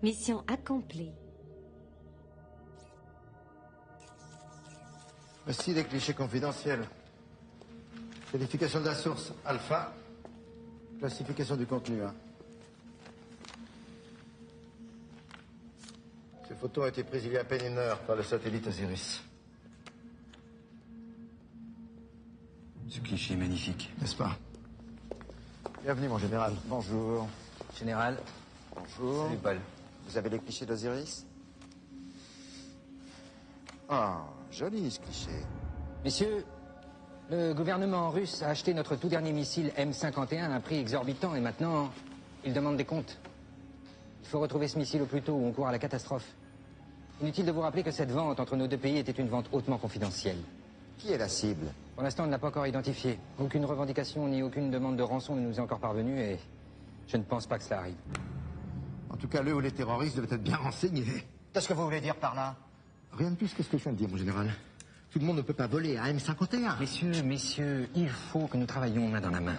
Mission accomplie. Voici les clichés confidentiels. Qualification de la source alpha. Classification du contenu 1. Ces photos ont été prises il y a à peine 1 heure par le satellite Osiris. Ce cliché est magnifique. N'est-ce pas? Bienvenue, mon général. Bonjour. Général. Bonjour. Salut, Paul. Vous avez les clichés d'Osiris? Ah, joli ce cliché. Messieurs, le gouvernement russe a acheté notre tout dernier missile M51 à un prix exorbitant et maintenant, il demande des comptes. Il faut retrouver ce missile au plus tôt ou on court à la catastrophe. Inutile de vous rappeler que cette vente entre nos deux pays était une vente hautement confidentielle. Qui est la cible? Pour l'instant, on ne l'a pas encore identifié. Aucune revendication ni aucune demande de rançon ne nous est encore parvenue et je ne pense pas que cela arrive. En tout cas, le ou les terroristes devaient être bien renseignés. Qu'est-ce que vous voulez dire par là? Rien de plus que ce que je viens de dire, mon général. Tout le monde ne peut pas voler à M51. Messieurs, il faut que nous travaillions main dans la main.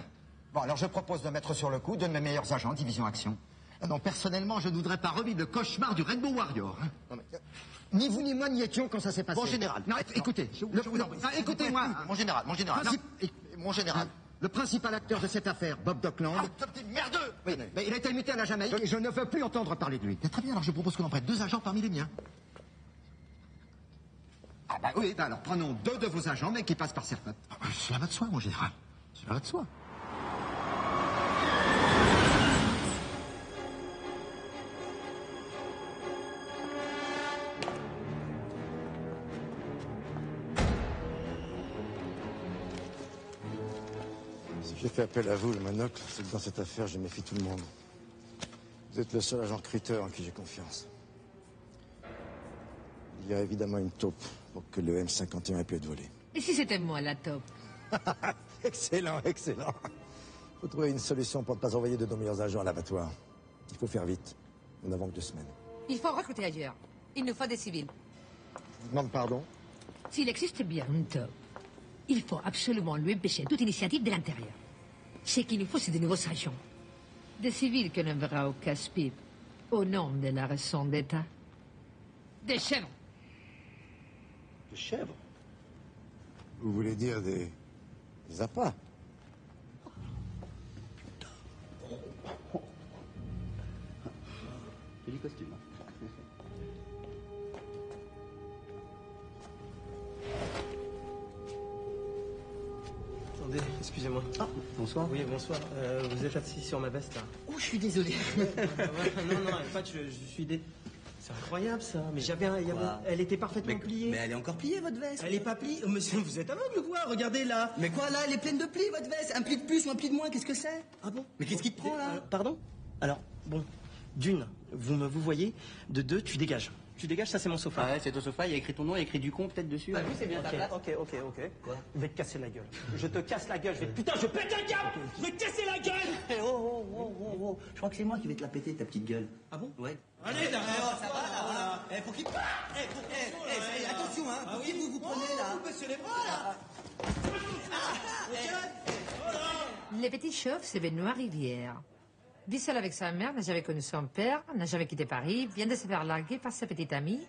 Bon, alors je propose de mettre sur le coup deux de mes meilleurs agents, Division Action. Ah non, personnellement, je ne voudrais pas revivre le cauchemar du Rainbow Warrior. Hein. Non, mais, ni vous ni moi n'y étions quand ça s'est passé. Bon, général. Non, écoutez. Écoutez-moi. Mon général. Mon général. Le principal acteur de cette affaire, Bob Dockland... Ah, ce petit merdeux! Oui, mais il a été muté à la Jamaïque et je ne veux plus entendre parler de lui. Très bien, alors je propose qu'on en prête 2 agents parmi les miens. Ah bah oui, bah alors prenons 2 de vos agents, mais qui passent par Serpent. Cela va de soi, mon général. Cela va de soi. Si j'ai fait appel à vous, le monocle, c'est que dans cette affaire, je méfie tout le monde. Vous êtes le seul agent recruteur en qui j'ai confiance. Il y a évidemment une taupe pour que le M51 ait pu être volé. Et si c'était moi, la taupe? Excellent, excellent. Faut trouver une solution pour ne pas envoyer de nos meilleurs agents à l'abattoir. Il faut faire vite. Nous n'avons que 2 semaines. Il faut recruter ailleurs. Il nous faut des civils. Je vous demande pardon. S'il existe bien une taupe, il faut absolument lui empêcher toute initiative de l'intérieur. Ce qu'il nous faut, c'est de nouveaux agents. Des civils qu'on enverra au casse-pipe, au nom de la raison d'État. Des chèvres. Des chèvres? Vous voulez dire des appâts? C'est du costume. Attendez, excusez-moi. Ah, bonsoir. Oui, bonsoir. Vous êtes assis sur ma veste, là. Oh, je suis désolé. Non, en fait, je suis des... C'est incroyable, ça. Mais elle était parfaitement pliée. Mais elle est encore pliée, votre veste. Elle est pas pliée. Monsieur, vous êtes aveugle ou quoi? Regardez, là. Mais quoi, là, elle est pleine de plis, votre veste. Un pli de plus ou un pli de moins, qu'est-ce que c'est? Ah bon? Mais qu'est-ce qui te prend, là? Pardon? Alors, bon, d'une, vous voyez. De 2, tu dégages. Tu dégages, ça c'est mon sofa. Ah ouais, c'est ton sofa, il y a écrit ton nom, il y a écrit Ducon peut-être dessus. Bah oui, c'est bien ta place. Ok. Quoi? Je vais te casser la gueule. Je te casse la gueule. Putain, je pète la gueule. Je vais te casser la gueule. Oh. Je crois que c'est moi qui vais te la péter, ta petite gueule. Ah bon? Ouais. Allez, là. Ça va, là, voilà. Faut qu'il... attention, hein. Ah Qui vous prenez, là? Vous baissez les bras, là. Le petit chauve, c'est Benoît Rivière. Vit seul avec sa mère, n'a jamais connu son père, n'a jamais quitté Paris, vient de se faire larguer par sa petite amie.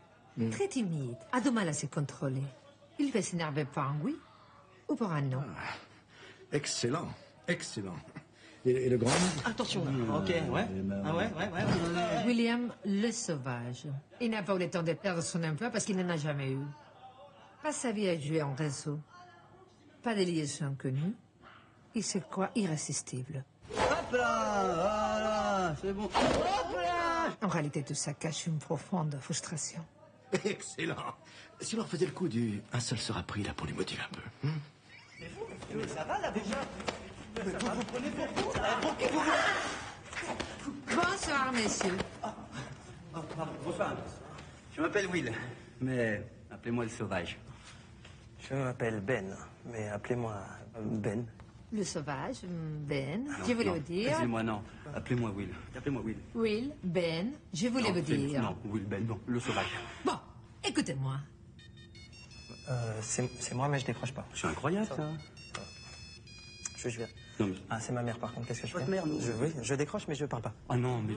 Très timide, a du mal à se contrôler. Il va s'énerver pour un oui ou pour un non. Excellent, excellent. Et le grand? Attention, là. Ok, ouais. Ah ouais. William le Sauvage. Il n'a pas eu le temps de perdre son emploi parce qu'il n'en a jamais eu. Pas sa vie à jouer en réseau. Pas de liaison connue. Il se croit irrésistible. Hop là, voilà, c'est bon. Hop là. En réalité, tout ça cache une profonde frustration. Excellent. Si l'on faisait le coup du un seul sera pris là pour les motiver un peu. Mais ça va, là, déjà. Vous prenez pour vous, Bonsoir, messieurs. Pardon, bonsoir. Je m'appelle Will, mais appelez-moi le sauvage. Je m'appelle Ben, mais appelez-moi Ben. Le Sauvage, Ben, je voulais vous dire... Excusez-moi, non. Appelez-moi Will. Appelez-moi Will. Will, Ben, je voulais vous dire... Non, Will Ben, non, le sauvage. Bon, écoutez-moi. C'est moi, mais je décroche pas. C'est incroyable, ça. je verrai. Non, mais... Ah, c'est ma mère, par contre, qu'est-ce que je fais? Votre mère, nous. Oui, je décroche, mais je parle pas. Ah non, mais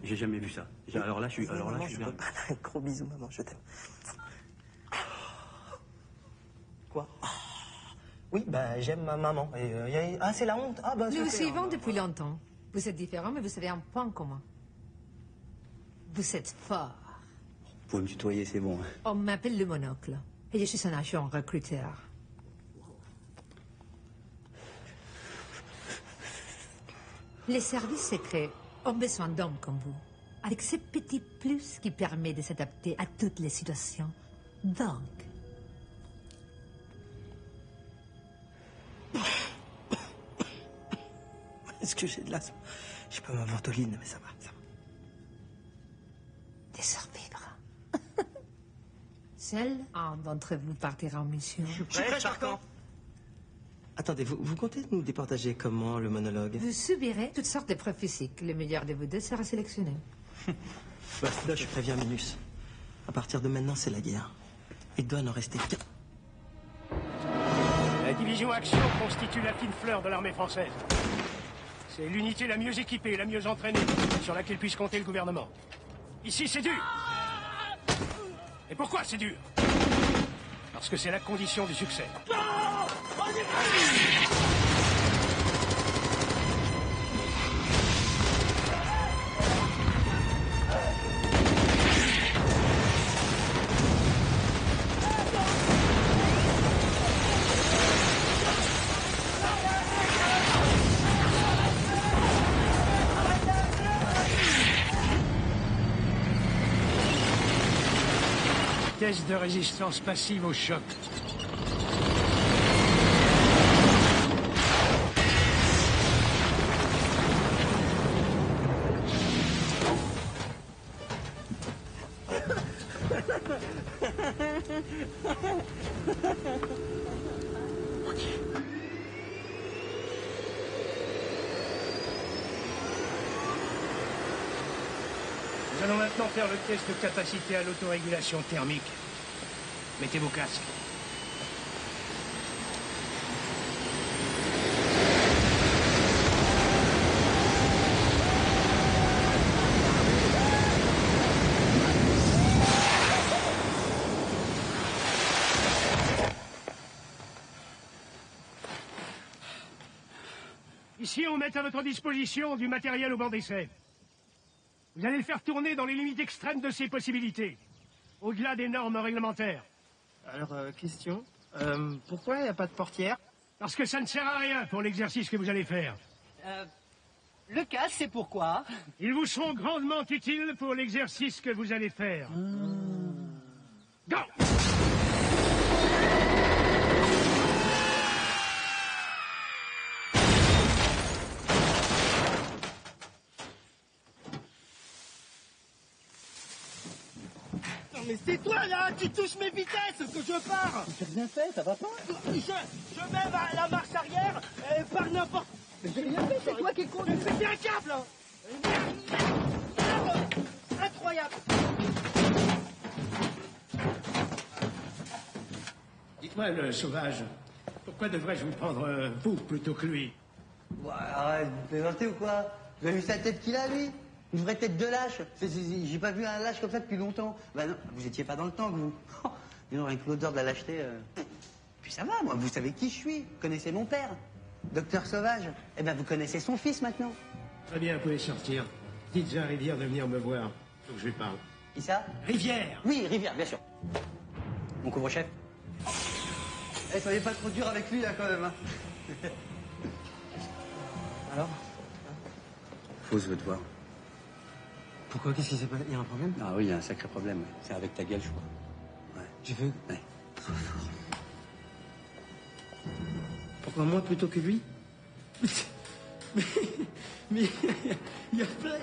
j'ai jamais vu ça. Alors là, je suis bien. peux pas. Gros bisous, maman, je t'aime. Quoi? Oui, bah, j'aime ma maman. Et, ah, c'est la honte. Ah, bah, Nous vous super. suivons depuis longtemps. Vous êtes différents, mais vous avez un point commun. Vous êtes fort. Vous pouvez me tutoyer, c'est bon. Hein. On m'appelle le monocle. Et je suis un agent recruteur. Les services secrets ont besoin d'hommes comme vous. Avec ce petit plus qui permet de s'adapter à toutes les situations. Donc... Est-ce que j'ai de l'asthme? Je sais pas ma ventoline, mais ça va, ça va. Des survivre. Seul un d'entre vous partira en mission. Je suis prêt, Charcot. Attendez, vous comptez nous départager comment, le monologue? Vous subirez toutes sortes de preuves physiques. Le meilleur de vous deux sera sélectionné. Bah, là, je préviens Minus. À partir de maintenant, c'est la guerre. Il doit en rester qu'un. La division Action constitue la fine fleur de l'armée française. C'est l'unité la mieux équipée, la mieux entraînée, sur laquelle puisse compter le gouvernement. Ici, c'est dur. Et pourquoi c'est dur? Parce que c'est la condition du succès. Test de résistance passive au choc. Nous allons maintenant faire le test de capacité à l'autorégulation thermique. Mettez vos casques. Ici, on met à votre disposition du matériel au banc d'essai. Vous allez le faire tourner dans les limites extrêmes de ses possibilités, au-delà des normes réglementaires. Alors, question. Pourquoi il n'y a pas de portière? Parce que ça ne sert à rien pour l'exercice que vous allez faire. Le casque, c'est pourquoi? Ils vous seront grandement utiles pour l'exercice que vous allez faire. Go! Mais c'est toi, là, qui touche mes vitesses, que je pars. T'as rien fait, ça va pas? Je mets la marche arrière par n'importe... Mais j'ai rien fait, c'est toi qui conduis. Mais péter un câble, là. Merde. Incroyable. Dites-moi, le sauvage, pourquoi devrais-je vous prendre vous plutôt que lui? Ouais, arrête, vous plaisantez ou quoi? Vous avez vu sa tête qu'il a, lui? Une vraie tête de lâche. J'ai pas vu un lâche comme ça depuis longtemps. Bah non, vous étiez pas dans le temps, que vous. Dis donc, avec l'odeur de la lâcheté... Puis ça va, moi, vous savez qui je suis. Vous connaissez mon père, Docteur Sauvage. Eh ben, vous connaissez son fils, maintenant. Très bien, vous pouvez sortir. Dites à Rivière de venir me voir. Faut que je lui parle. Qui ça? Rivière! Oui, Rivière, bien sûr. Mon couvre-chef. Eh, soyez pas trop dur avec lui, là, quand même. Hein. Alors? Fausse veut te voir. Pourquoi? Qu'est-ce qui s'est passé? Il y a un problème? Ah oui, il y a un sacré problème. Ouais. C'est avec ta gueule, je crois. Ouais. Je veux... Ouais. Pourquoi moi plutôt que lui? mais il y a plein...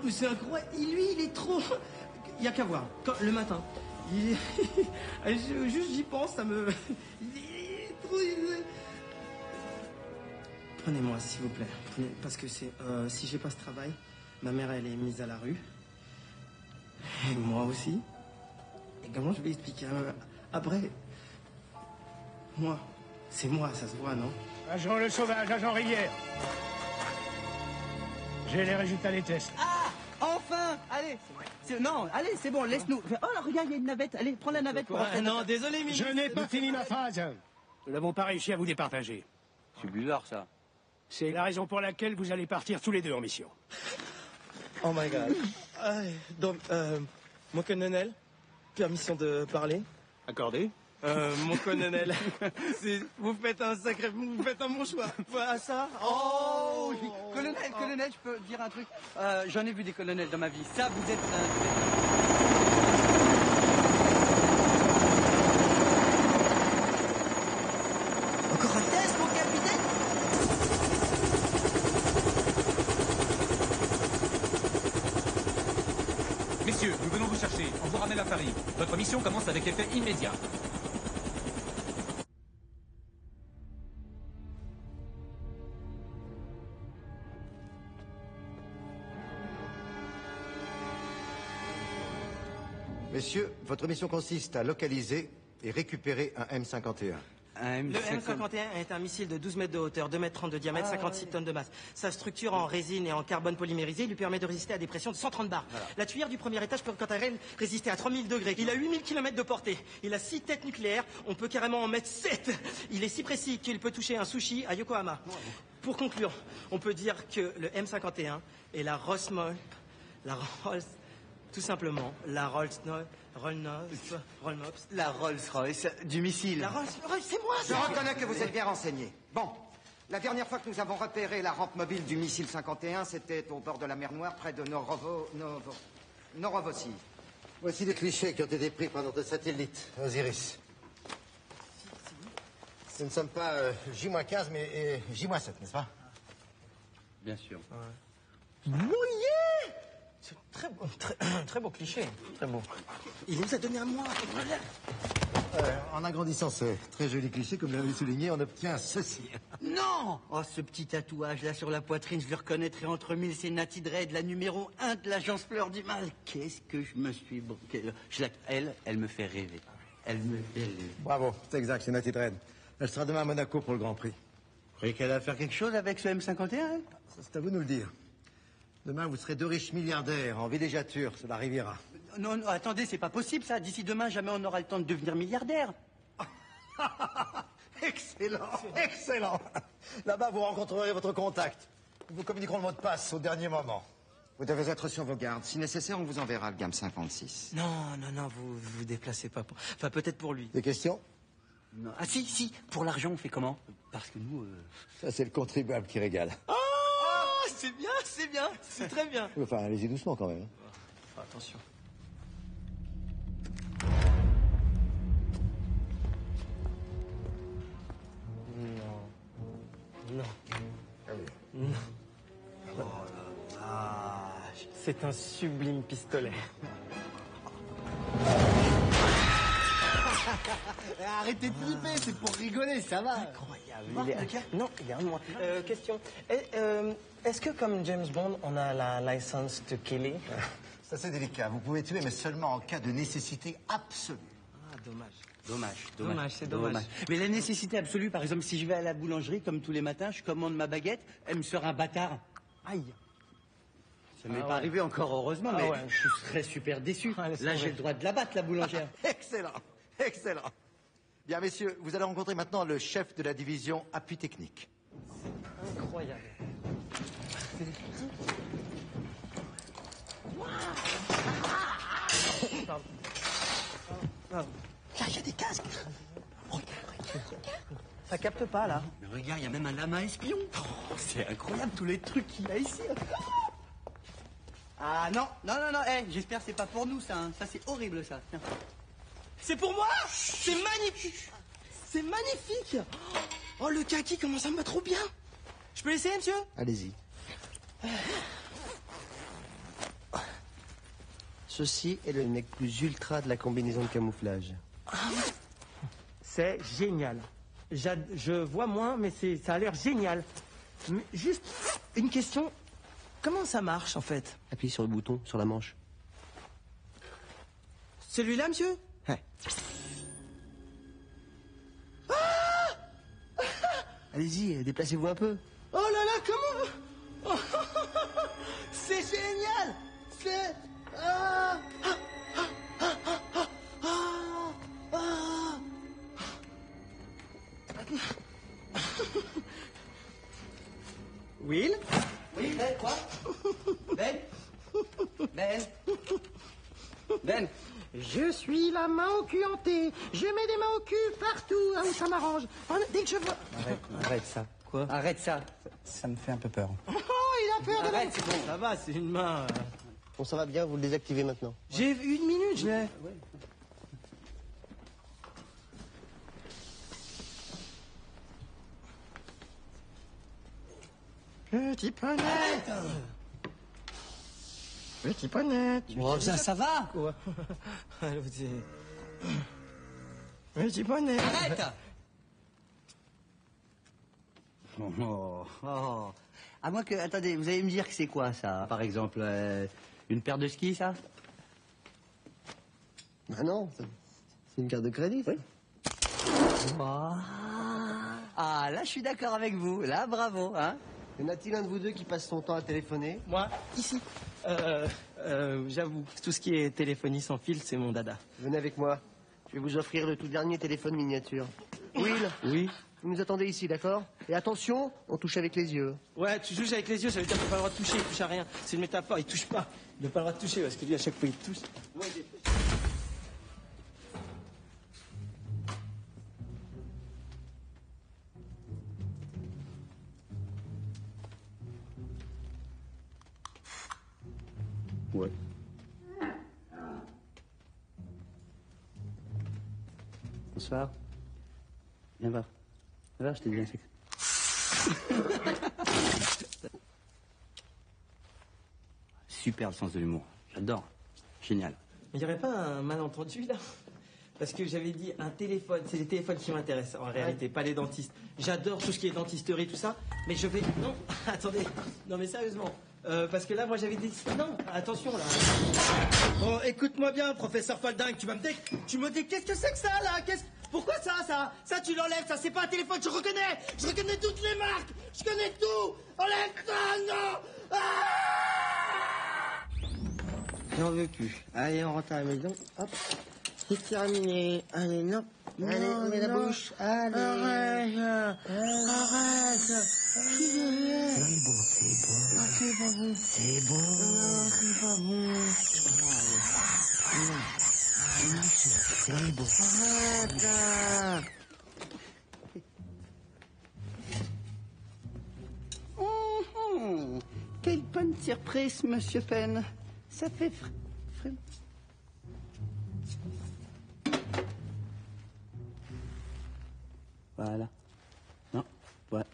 Mais c'est incroyable. Lui, il est trop... Il n'y a qu'à voir. Le matin. Juste j'y pense, ça me... Il est trop... Prenez-moi, s'il vous plaît. Parce que c'est... si j'ai pas ce travail, ma mère, elle est mise à la rue. Et moi aussi. Et comment je vais expliquer après... Moi, c'est moi, ça se voit, non? Agent Le Sauvage, agent Rivière. J'ai les résultats des tests. Ah, enfin. Allez. Non, allez, c'est bon, laisse-nous. Oh, là, regarde, il y a une navette. Allez, prends la navette pour rentrer. Non, désolé, ministre. Je n'ai pas fini ma phrase. Nous n'avons pas réussi à vous départager. C'est bizarre, ça. C'est la raison pour laquelle vous allez partir tous les deux en mission. Oh my god. Donc, mon colonel, permission de parler. Accordé. Mon colonel, vous faites un bon choix. Voilà ça. Oh, oui. Colonel, je peux dire un truc. J'en ai vu des colonels dans ma vie. Ça, vous êtes Encore un test, mon capitaine? Messieurs, nous venons vous chercher. On vous ramène à Paris. Votre mission commence avec effet immédiat. Messieurs, votre mission consiste à localiser et récupérer un M51. Le M51 est un missile de 12 mètres de hauteur, 2 mètres 30 de diamètre, 56 tonnes de masse. Sa structure en résine et en carbone polymérisé lui permet de résister à des pressions de 130 bars. Voilà. La tuyère du premier étage peut quant à elle résister à 3000 degrés. Il a 8000 km de portée. Il a 6 têtes nucléaires. On peut carrément en mettre 7. Il est si précis qu'il peut toucher un sushi à Yokohama. Pour conclure, on peut dire que le M51 est la Rolls-Royce, tout simplement, la Rolls-Royce du missile. La Rolls-Royce, c'est moi, Je ça. reconnais que vous êtes bien renseigné. Bon, la dernière fois que nous avons repéré la rampe mobile du missile 51, c'était au bord de la mer Noire, près de Norovossi. Voici les clichés qui ont été pris par notre satellite, Osiris. Nous ne sommes pas J-15, mais J-7, n'est-ce pas? Bien sûr. Mouillé. C'est très beau cliché. Très beau. Il nous a donné un mois. En agrandissant ce très joli cliché, comme l'avez souligné, on obtient ceci. Non! Oh, ce petit tatouage-là sur la poitrine, je le reconnaîtrai entre mille, c'est Natty Dread, la numéro 1 de l'agence Fleur du Mal. Qu'est-ce que je me suis... Elle me fait rêver. Elle me fait rêver. Bravo, c'est exact, c'est Natty Dread. Elle sera demain à Monaco pour le Grand Prix. Vous croyez qu'elle va faire quelque chose avec ce M51, elle? C'est à vous de nous le dire. Demain, vous serez deux riches milliardaires en villégiature sur la Riviera. Non, attendez, c'est pas possible, ça. D'ici demain, jamais on aura le temps de devenir milliardaire. Excellent, excellent. Là-bas, vous rencontrerez votre contact. Nous vous communiquerons le mot de passe au dernier moment. Vous devez être sur vos gardes. Si nécessaire, on vous enverra le gamme 56. Non, vous déplacez pas. Enfin, peut-être pour lui. Des questions? Non. Ah si, pour l'argent, on fait comment? Parce que nous... Ça, c'est le contribuable qui régale. Oh, c'est bien, c'est très bien. Enfin, allez-y doucement quand même. Attention. Non. Oh la vache. C'est un sublime pistolet. Arrêtez de flipper, c'est pour rigoler, ça va. Incroyable. Non, il est un mois. Question. Est-ce que comme James Bond, on a la licence de killer? Ça, c'est délicat. Vous pouvez tuer, mais seulement en cas de nécessité absolue. Ah, dommage. C'est dommage. Mais la nécessité absolue, par exemple, si je vais à la boulangerie, comme tous les matins, je commande ma baguette, elle me sera un bâtard. Aïe. Ça m'est pas arrivé encore, heureusement, mais je serais super déçu. Là, j'ai le droit de la battre, la boulangère. Excellent, excellent. Bien, messieurs, vous allez rencontrer maintenant le chef de la division appui technique. Incroyable. Là, il y a des casques. Ça capte pas, là. Mais regarde, il y a même un lama espion. Oh, c'est incroyable, tous les trucs qu'il a ici. Ah non, j'espère que c'est pas pour nous, ça. Hein. Ça, c'est horrible, ça. Tiens. C'est pour moi. C'est magnifique. C'est magnifique. Oh, le kaki commence à me trop bien. Je peux essayer, monsieur? Allez-y. Ceci est le mec plus ultra de la combinaison de camouflage. C'est génial. Je vois moins, mais ça a l'air génial. Mais juste une question. Comment ça marche, en fait? Appuie sur le bouton, sur la manche. Celui-là, monsieur? Ouais. Allez-y, déplacez-vous un peu. Oh là là, comment? C'est génial. C'est... Will? Oui, Ben, quoi? Ben? Ben? Ben? Je suis la main au cul hantée. Je mets des mains au cul partout où ça m'arrange. Dès que je vois... Arrête ça. Quoi? Arrête ça. Ça me fait un peu peur. Oh, il a peur de Arrête, c'est bon. Ça va, c'est une main... Bon, ça va bien, vous le désactivez maintenant. J'ai eu 1 minute, je l'ai... Petit poney. Petit poney. Oh, ça va? Quoi? Alors, c'est... Petit poney. Arrête! Oh. À moins que... Attendez, vous allez me dire que c'est quoi, ça? Par exemple, une paire de skis, ça? Ah non, c'est une carte de crédit, ça. Oui. Oh. Ah, là, je suis d'accord avec vous. Là, bravo, hein? Y en a-t-il un de vous deux qui passe son temps à téléphoner? Moi, ici. J'avoue, tout ce qui est téléphonie sans fil, c'est mon dada. Venez avec moi. Je vais vous offrir le tout dernier téléphone miniature. Will? Oui. Vous nous attendez ici, d'accord? Et attention, on touche avec les yeux. Ouais, tu touches avec les yeux, ça veut dire qu'il n'a pas le droit de toucher, il touche à rien. C'est une métaphore, il touche pas. Il n'a pas le droit de toucher, parce que lui, à chaque fois, il touche. Ouais. Bonsoir. Viens voir. Viens voir, je t'ai dit un secret. Super le sens de l'humour. J'adore. Génial. Mais il n'y aurait pas un malentendu, là? Parce que j'avais dit un téléphone, c'est les téléphones qui m'intéressent, en réalité, pas les dentistes. J'adore tout ce qui est dentisterie, tout ça, mais je vais... Non, attendez, non mais sérieusement, parce que là, moi, j'avais dit... Non, attention, là. Bon, écoute-moi bien, professeur Folding, tu me dis, qu'est-ce que c'est que ça, là? Pourquoi ça? Ça, tu l'enlèves, ça, c'est pas un téléphone, je reconnais toutes les marques, je connais tout. Enlève ça, non. J'en veux plus. Allez, on rentre à la maison. Hop. C'est terminé. Allez, non. Allez, mets la bouche. Allez. Arrête. C'est bon. Ah, c'est pas bon. C'est bon. Non, c'est pas bon. C'est bon. Arrête. Quelle bonne surprise, Monsieur Penn. Ça fait Voilà. Non, ouais.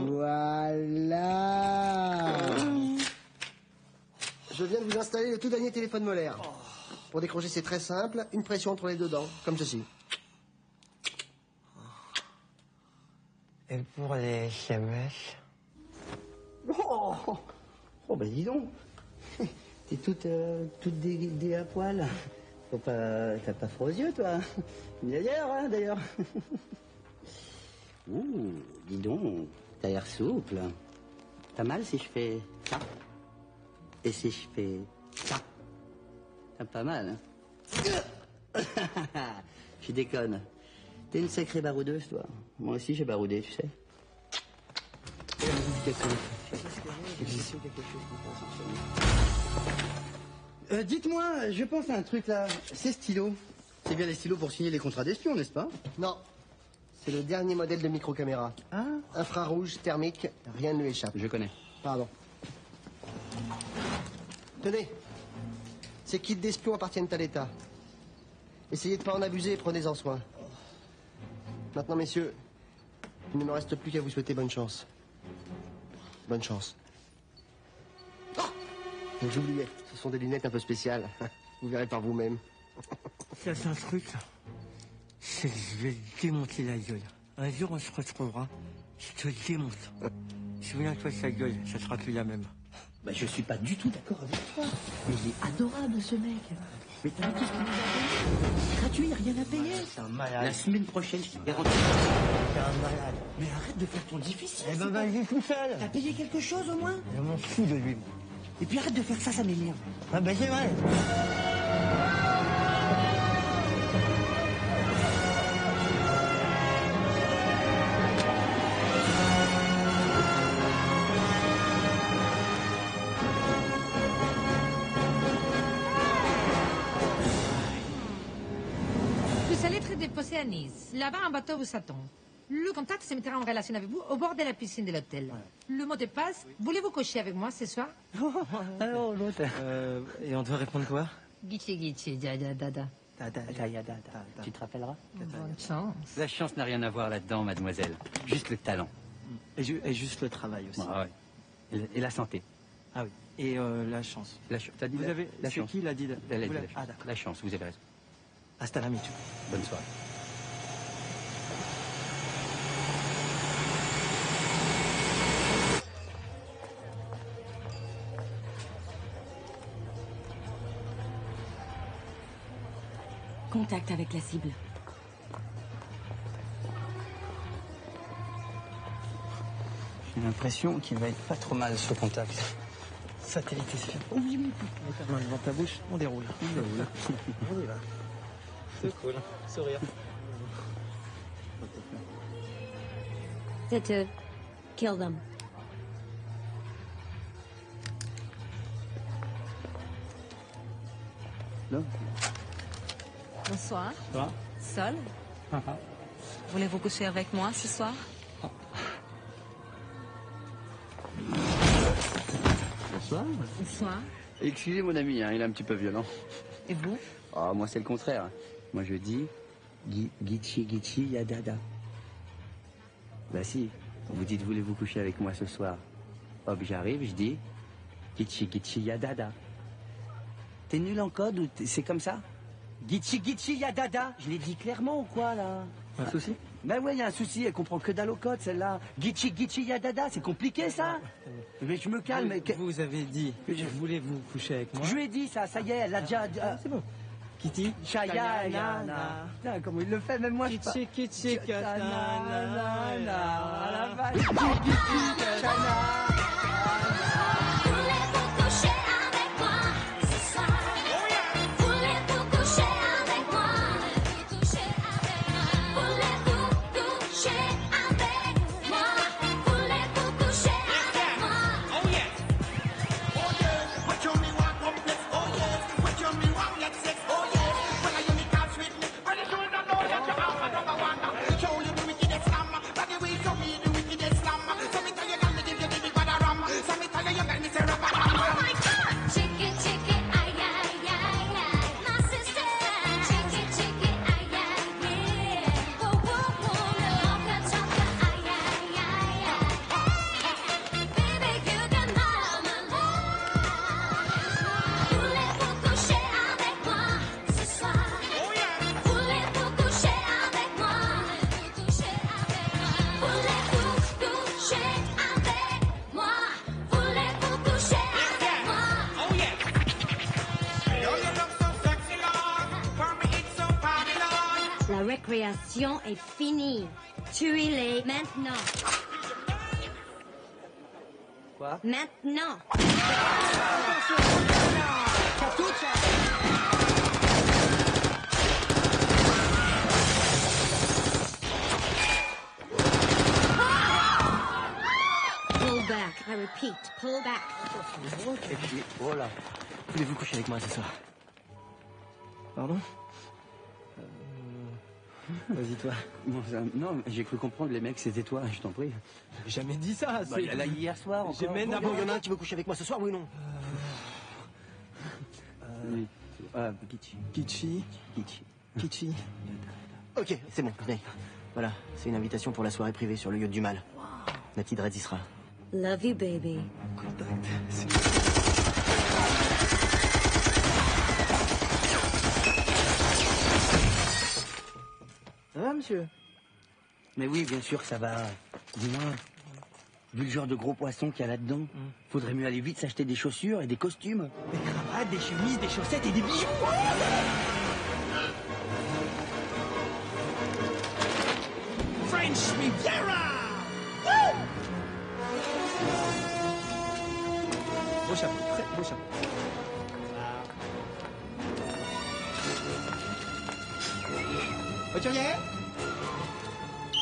Voilà. Je viens de vous installer le tout dernier téléphone molaire. Pour décrocher, c'est très simple. Une pression entre les deux dents, comme ceci. Et pour les SMS? Oh, ben dis donc. T'es toute déguisée à poil. T'as pas froid aux yeux, toi. D'ailleurs, hein, d'ailleurs. Ouh, dis donc, t'as l'air souple. T'as mal si je fais ça? Et si je fais ça? T'as pas mal, hein? Je déconne. T'es une sacrée baroudeuse, toi. Moi aussi, j'ai baroudé, tu sais. Dites-moi, je pense à un truc là. Ces stylos, c'est bien les stylos pour signer les contrats d'espion, n'est-ce pas? Non. C'est le dernier modèle de microcaméra. Ah. Infrarouge, thermique, rien ne lui échappe. Je connais. Pardon. Tenez. Ces kits d'espions appartiennent à l'État. Essayez de pas en abuser et prenez-en soin. Maintenant, messieurs, il ne me reste plus qu'à vous souhaiter bonne chance. Bonne chance. Oh, j'oubliais, ce sont des lunettes un peu spéciales. Vous verrez par vous-même. Ça, c'est un truc, là. C'est que je vais démonter la gueule. Un jour, on se retrouvera. Je te démonte. Si vous viens que sa gueule, ça sera plus la même. Bah, je suis pas du tout d'accord avec toi. Mais il est adorable, ce mec. Mais t'as vu tout ce qu'il nous a donné? Gratuit, rien à payer. C'est un malade. La semaine prochaine, je te garantis. C'est un malade. Mais arrête de faire ton difficile. Eh ben, vas-y tout seul. T'as payé quelque chose, au moins? Je m'en fous de lui, moi. Et puis arrête de faire ça m'énerve. Ah ben, c'est vrai. Vous allez être déposé à Nice. Là-bas, un bateau vous attend. Le contact se mettra en relation avec vous au bord de la piscine de l'hôtel. Le mot de passe, voulez-vous coucher avec moi ce soir? Alors, l'autre. Et on doit répondre quoi? Guichi guichi, dada dada. Tu te rappelleras? Bonne chance. La chance n'a rien à voir là-dedans, mademoiselle. Juste le talent. Et juste le travail aussi. Ah ouais. Et la santé. Ah oui. Et la chance. T'as dit Vous avez... la C'est chance. qui l'a dit? Elle a Vous dit l'avez- la Ah chance. d'accord. La chance, vous avez raison. Hasta la mitu. Bonne soirée. Contact avec la cible. J'ai l'impression qu'il va être pas trop mal ce contact. Satellite espion. Oui, oui. Mets ta main devant ta bouche, on déroule. On y va. C'est cool. Sourire. C'est eux. Kill them. Non. Bonsoir. Bonsoir. Sol. Voulez-vous coucher avec moi ce soir? Bonsoir. Bonsoir. Excusez mon ami, hein, il est un petit peu violent. Et vous? Ah, moi c'est le contraire. Moi je dis Gichi Yadada. Bah si, vous dites voulez-vous coucher avec moi ce soir? Hop, j'arrive, je dis Gichi Yadada. T'es nul en code ou c'est comme ça? Gichi Yadada. Je l'ai dit clairement ou quoi là? Un souci? Ben ouais, il y a un souci, elle comprend que dalle au code celle-là. Gichi Yadada, c'est compliqué ça? Mais je me calme. Vous avez dit, voulez-vous coucher avec moi? Je lui ai dit ça y est, elle a déjà... C'est bon. Kitty? Chaya, Yana. Putain, comment il le fait, même moi je Kitty, Kitty, Katana, la vache. Voulez-vous coucher avec moi ce soir? Voulez-vous coucher avec moi? Voulez-vous coucher avec moi? Voulez-vous coucher avec moi? Oh yes. Oh yes. What you me want complex? Oh yes. What you me want get sex? Oh yes. When I hear me catch with me, when you don't know that you are my number one. Show you the wickedest slam. By the way, show me the wickedest slam. So me tell you, girl, me give you the bad rum. So me tell you, girl, me say rubber. Oh my God! Chicken, chicken, ay, ay, ay, ay. My sister. Chicken, chicken, ay, ay, yeah. Whoa, whoa, whoa, choca, choca, ay, ay, ay, ay. Baby, you can have my love. Voulez-vous coucher avec moi ce soir? Voulez-vous coucher avec moi? Voulez-vous coucher avec moi? Voulez-vous coucher avec moi? Voulez-vous coucher avec moi? Oh yes. Yo, you look so sexy, Lord. For me, it's so party, Lord. La récréation est finie. Tuez-les maintenant. Quoi? Maintenant. Pull back. I repeat, pull back. Et puis, voilà. Voulez-vous coucher avec moi ce soir? Pardon? Vas-y, toi. Non, j'ai cru comprendre, les mecs, c'était toi, je t'en prie. J'ai jamais dit ça. Bah, il y a là hier soir encore. J'ai même Bon, il y en a un qui veut coucher avec moi ce soir, oui ou non? Oui. Ah, Gichi. Kitchi. Gichi. Kitchi. Ok, c'est bon, venez. Voilà, c'est une invitation pour la soirée privée sur le yacht du mal. Nati Dredd y sera. Love you, baby. Ça va, monsieur? Mais oui, bien sûr que ça va. Dis-moi. Vu le genre de gros poissons qu'il y a là-dedans, faudrait mieux aller vite s'acheter des chaussures et des costumes. Des cravates, des chemises, des chaussettes et des bijoux. French Riviera! Beau chapeau, très beau chapeau. Voiturier?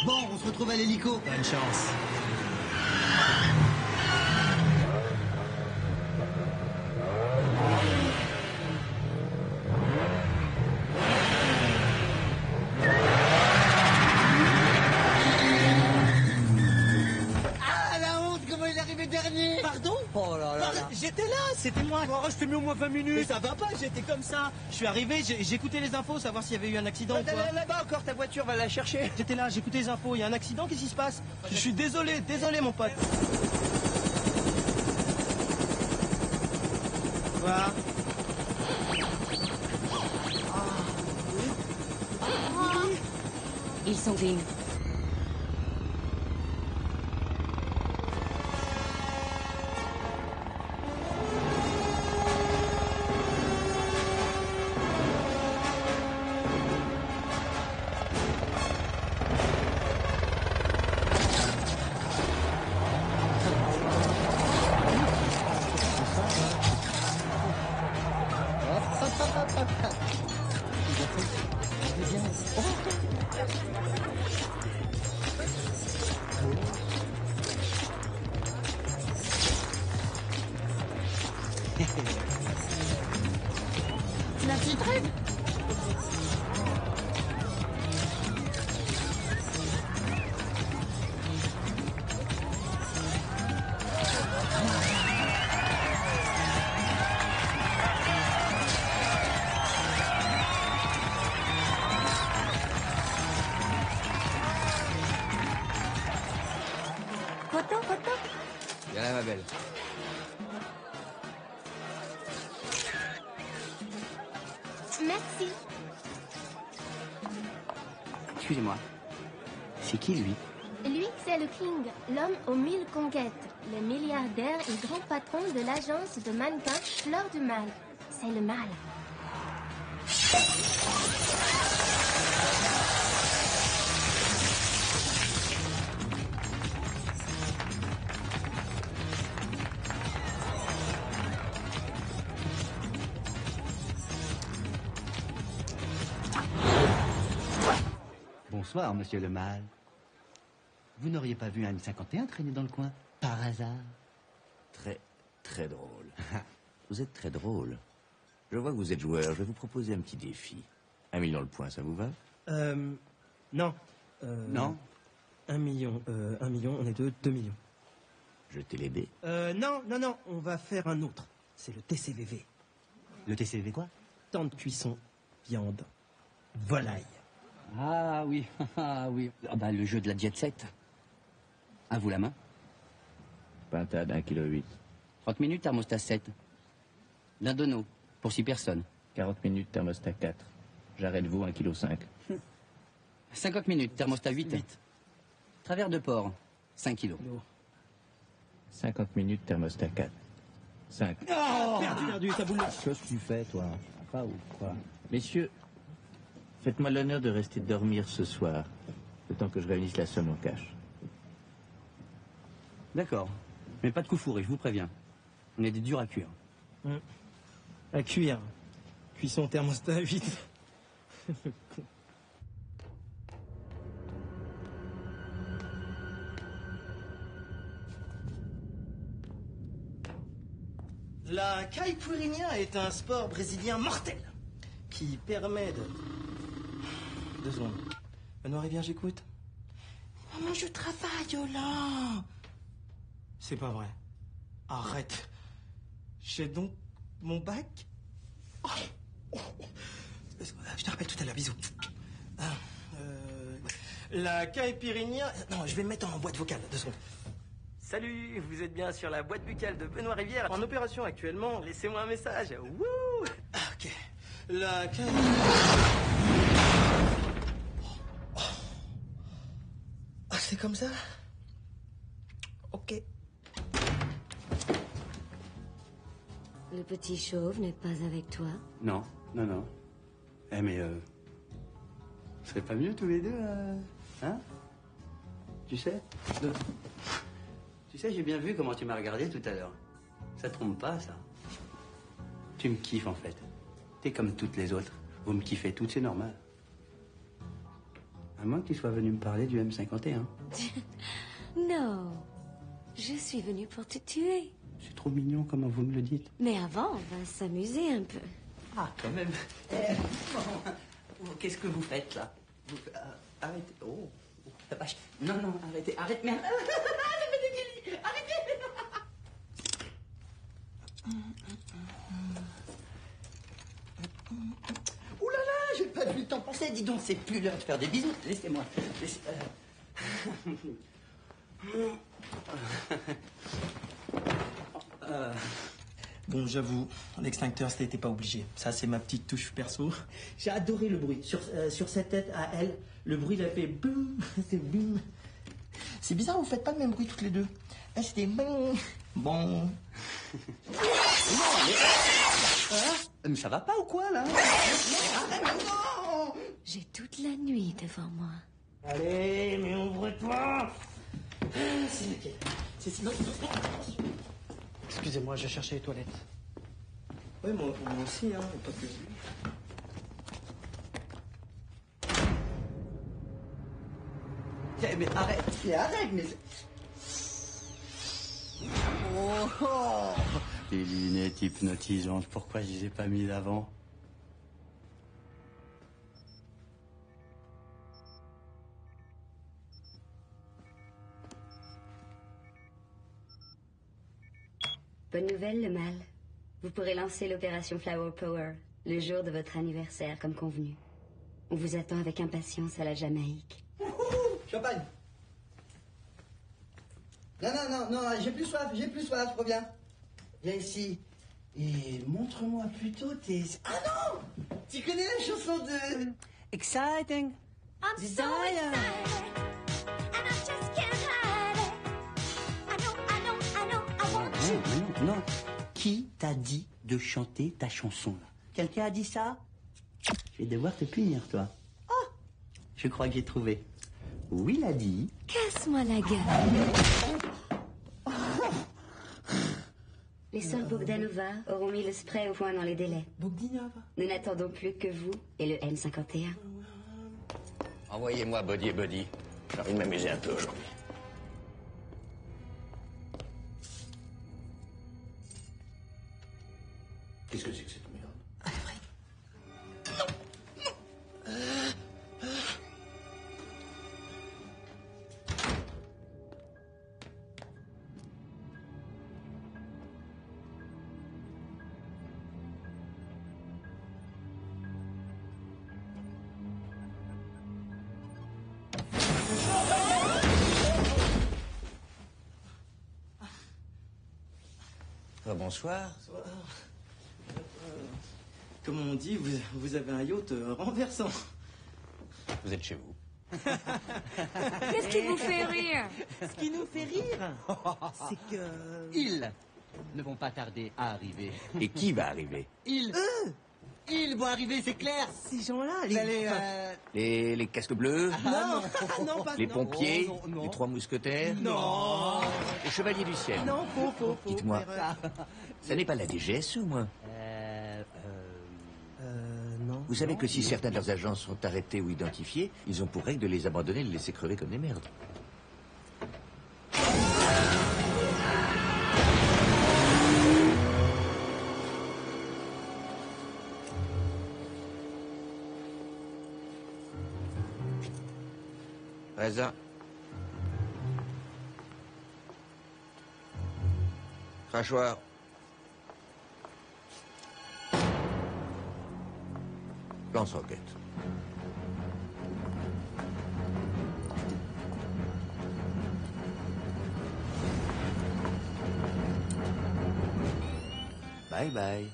Bon, on se retrouve à l'hélico. Bonne chance. Ah, la honte, comment il est arrivé dernier? Pardon? Oh là là là. J'étais là, c'était moi. Oh, je t'ai mis au moins 20 minutes. Mais ça va pas, j'étais comme ça. Je suis arrivé, j'écoutais les infos, savoir s'il y avait eu un accident ou quoi. Là-bas encore, ta voiture, va la chercher. J'étais là, j'écoutais les infos, il y a un accident, qu'est-ce qui se passe? Je suis désolé mon pote. Voilà. Ils sont green. La petite rêve. Photo, photo. Viens là, ma belle. Merci. Excusez-moi. C'est qui, lui? Lui, c'est le King, l'homme aux 1000 conquêtes, le milliardaire et grand patron de l'agence de mannequins Fleur du Mal. C'est le mal. Bonsoir, monsieur le mal. Vous n'auriez pas vu un M51 traîner dans le coin, par hasard? Très drôle. Vous êtes très drôle. Je vois que vous êtes joueur. Je vais vous proposer un petit défi. 1 million le point, ça vous va? Non. Non? 1 million, on est 2 millions. Jetez les dés. Non, on va faire un autre. C'est le TCVV. Le TCV quoi? Temps de cuisson, viande, volaille. Ah oui, ah oui. Ah bah, le jeu de la jet set. À vous la main. Pintade, 1,8 kg. 30 minutes, thermostat 7. L'un de nous, pour 6 personnes. 40 minutes, thermostat 4. J'arrête vous, 1,5 kg. 50 minutes, thermostat 8. Travers de porc, 5 kilos. 50 minutes, thermostat 4. 5. Oh, perdu, ça boule. Qu'est-ce que tu fais, toi? Pas ou quoi? Messieurs, faites-moi l'honneur de rester dormir ce soir, le temps que je réunisse la somme en cash. D'accord. Mais pas de coup fourré, je vous préviens. On est des durs à cuire. À cuire. Cuisson thermostat 8. La caipirinha est un sport brésilien mortel qui permet de... 2 secondes. Benoît Rivière, j'écoute. Maman, je travaille là. C'est pas vrai. Arrête. J'ai donc mon bac. Je te rappelle tout à l'heure, bisous. La caipirinha... Non, je vais me mettre en boîte vocale, 2 secondes. Salut, vous êtes bien sur la boîte buccale de Benoît Rivière. En opération actuellement, laissez-moi un message. Wouh! Ok. La Ah, c'est comme ça? Ok. Le petit chauve n'est pas avec toi? Non, non, non. Eh, mais ce serait pas mieux tous les deux, hein? Tu sais Tu sais, j'ai bien vu comment tu m'as regardé tout à l'heure. Ça te trompe pas, ça. Tu me kiffes, en fait. T'es comme toutes les autres. Vous me kiffez toutes, c'est normal. À moins que tu sois venu me parler du M51. Non. Je suis venue pour te tuer. C'est trop mignon comment vous me le dites. Mais avant, on va s'amuser un peu. Ah, quand même. Qu'est-ce que vous faites, là Arrêtez. Oh, la vache. Non, non, arrêtez, arrête, merde. Arrêtez. Ouh là là, j'ai pas vu le temps passer. Dis donc, c'est plus l'heure de faire des bisous. Laissez-moi. Bon, j'avoue, l'extincteur, c'était pas obligé. Ça, c'est ma petite touche perso. J'ai adoré le bruit. Sur cette tête à elle, le bruit, il a fait boum. C'est boum. C'est bizarre, vous faites pas le même bruit toutes les deux. Elle, c'était bon. Bon. Mais ça va pas ou quoi, là? J'ai toute la nuit devant moi. Allez, mais ouvre-toi. C'est lequel? Non. Excusez-moi, je cherchais les toilettes. Oui, moi aussi, hein, pas que lui. Mais arrête, mais... Oh. Les lunettes hypnotisantes, pourquoi je les ai pas mises avant? Bonne nouvelle, le mal. Vous pourrez lancer l'opération Flower Power le jour de votre anniversaire, comme convenu. On vous attend avec impatience à la Jamaïque. Champagne. Non, j'ai plus soif, reviens. Viens ici. Et montre-moi plutôt tes... Ah non! Tu connais la chanson de... Exciting. I'm so excited, and I just can't hide it. I know, I want you. Non. Qui t'a dit de chanter ta chanson, là? Quelqu'un a dit ça? Je vais devoir te punir, toi. Oh! Je crois que j'ai trouvé. Oui, l'a dit. Casse-moi la gueule. Les sœurs Bogdanova auront mis le spray au point dans les délais. Bogdanova. Nous n'attendons plus que vous et le M51. Envoyez-moi Buddy et Buddy. J'ai envie de m'amuser un peu aujourd'hui. Qu'est-ce que c'est que cette merde? Bonsoir. Comme on dit, vous avez un yacht renversant. Vous êtes chez vous. Qu'est-ce qui vous fait rire? Ce qui nous fait rire, c'est que... Ils ne vont pas tarder à arriver. Et qui va arriver? Ils vont arriver, c'est clair. Ces gens-là, Les casques bleus? Non, pas... Les pompiers? Non. Les trois mousquetaires? Non. Les chevaliers du ciel? Non, faux. Dites-moi, ça n'est pas la DGS ou moi? Non. Vous savez que si certains de leurs agents sont arrêtés ou identifiés, ils ont pour règle de les abandonner et de les laisser crever comme des merdes. Raisin. Crachoir. Lance-roquette. Bye bye.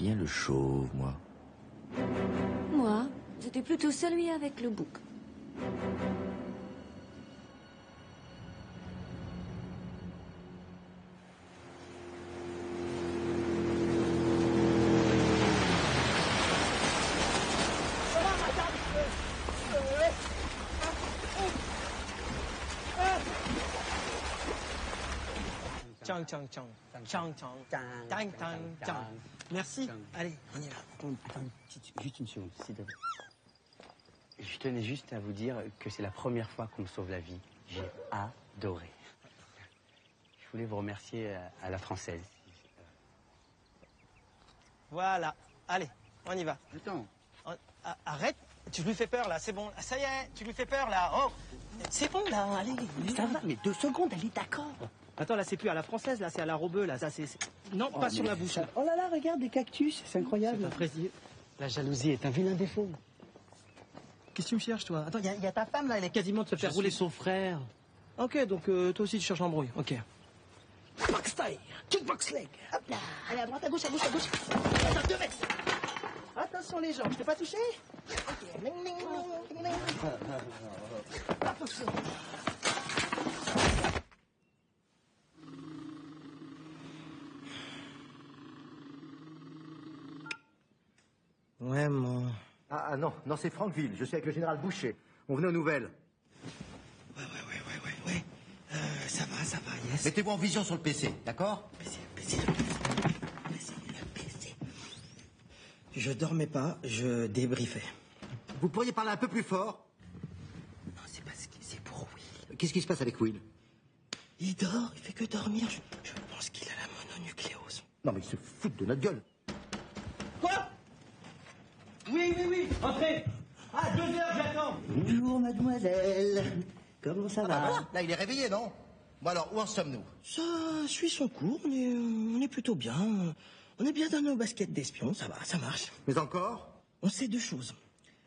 bien le chauve, moi. Moi, c'était plutôt celui avec le bouc. Tchang, tchang, tchang. Tchang, tchang. Tang, tang, tchang. Merci. Allez, on y va. Attends, juste une seconde, s'il te plaît. Je tenais juste à vous dire que c'est la première fois qu'on me sauve la vie. J'ai adoré. Je voulais vous remercier à la française. Voilà. Allez, on y va. Attends. Arrête. Tu lui fais peur, là. C'est bon. Ça y est, tu lui fais peur, là. Oh. C'est bon, là. Allez. Ça va, mais 2 secondes, elle est d'accord. Attends, là, c'est plus à la française, là. C'est à la robeux, là. Ça, c'est... Non, pas sur la bouche. Oh là là, regarde, des cactus. C'est incroyable. La jalousie est un vilain défaut. Qu'est-ce que tu me cherches, toi? Attends, il y a ta femme, là. Elle est quasiment de se faire rouler. son frère. Ok, donc toi aussi, tu cherches l'embrouille. Ok. Box style. Kickbox leg. Hop là. Allez, à droite, à gauche, à gauche, à gauche. Attends, 2 mètres. Attention, les jambes. Je t'ai pas touché? Ok. Ling, ling, ling, ling, ling. Attention. Ouais, mon... Ah non, non, c'est Frankville. Je suis avec le général Boucher. On venait aux nouvelles. Ouais. Ça va, yes. Mettez-vous en vision sur le PC, d'accord? PC. Je dormais pas, je débriefais. Vous pourriez parler un peu plus fort? Non, c'est parce que c'est pour Will. Qu'est-ce qui se passe avec Will? Il dort, il fait que dormir. Je pense qu'il a la mononucléose. Non, mais il se fout de notre gueule. Quoi? Oui, entrez. Ah, 2 heures, j'attends. Bonjour, mademoiselle. Comment ça va? Voilà. Là, il est réveillé, non? Bon alors, où en sommes-nous? Ça suit son cours, on est plutôt bien. On est bien dans nos baskets d'espions, ça va, ça marche. Mais encore? On sait 2 choses.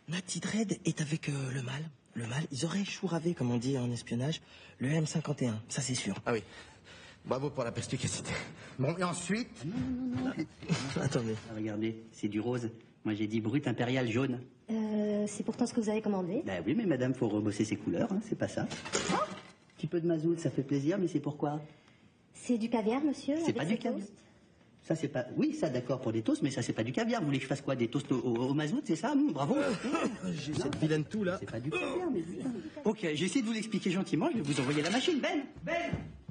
Natty Dread est avec le mal. Le mal, ils auraient chouravé, comme on dit en espionnage, le M51, ça c'est sûr. Ah oui. Bravo pour la perspicacité. Bon, et ensuite? Non. Attendez. Regardez, c'est du rose. Moi, j'ai dit brut impérial jaune. C'est pourtant ce que vous avez commandé. Ben oui, mais madame, faut rebosser ses couleurs, hein, c'est pas ça. Un petit peu de mazout, ça fait plaisir, mais c'est pourquoi? C'est du caviar, monsieur. C'est pas du caviar. Ça, c'est pas... Oui, ça, d'accord, pour des toasts, mais ça, c'est pas du caviar. Vous voulez que je fasse quoi? Des toasts au mazout, c'est ça? Bravo. J'ai cette vilaine toux, là. C'est pas du caviar, mais... Ok, j'ai essayé de vous l'expliquer gentiment. Je vais vous envoyer la machine. Ben,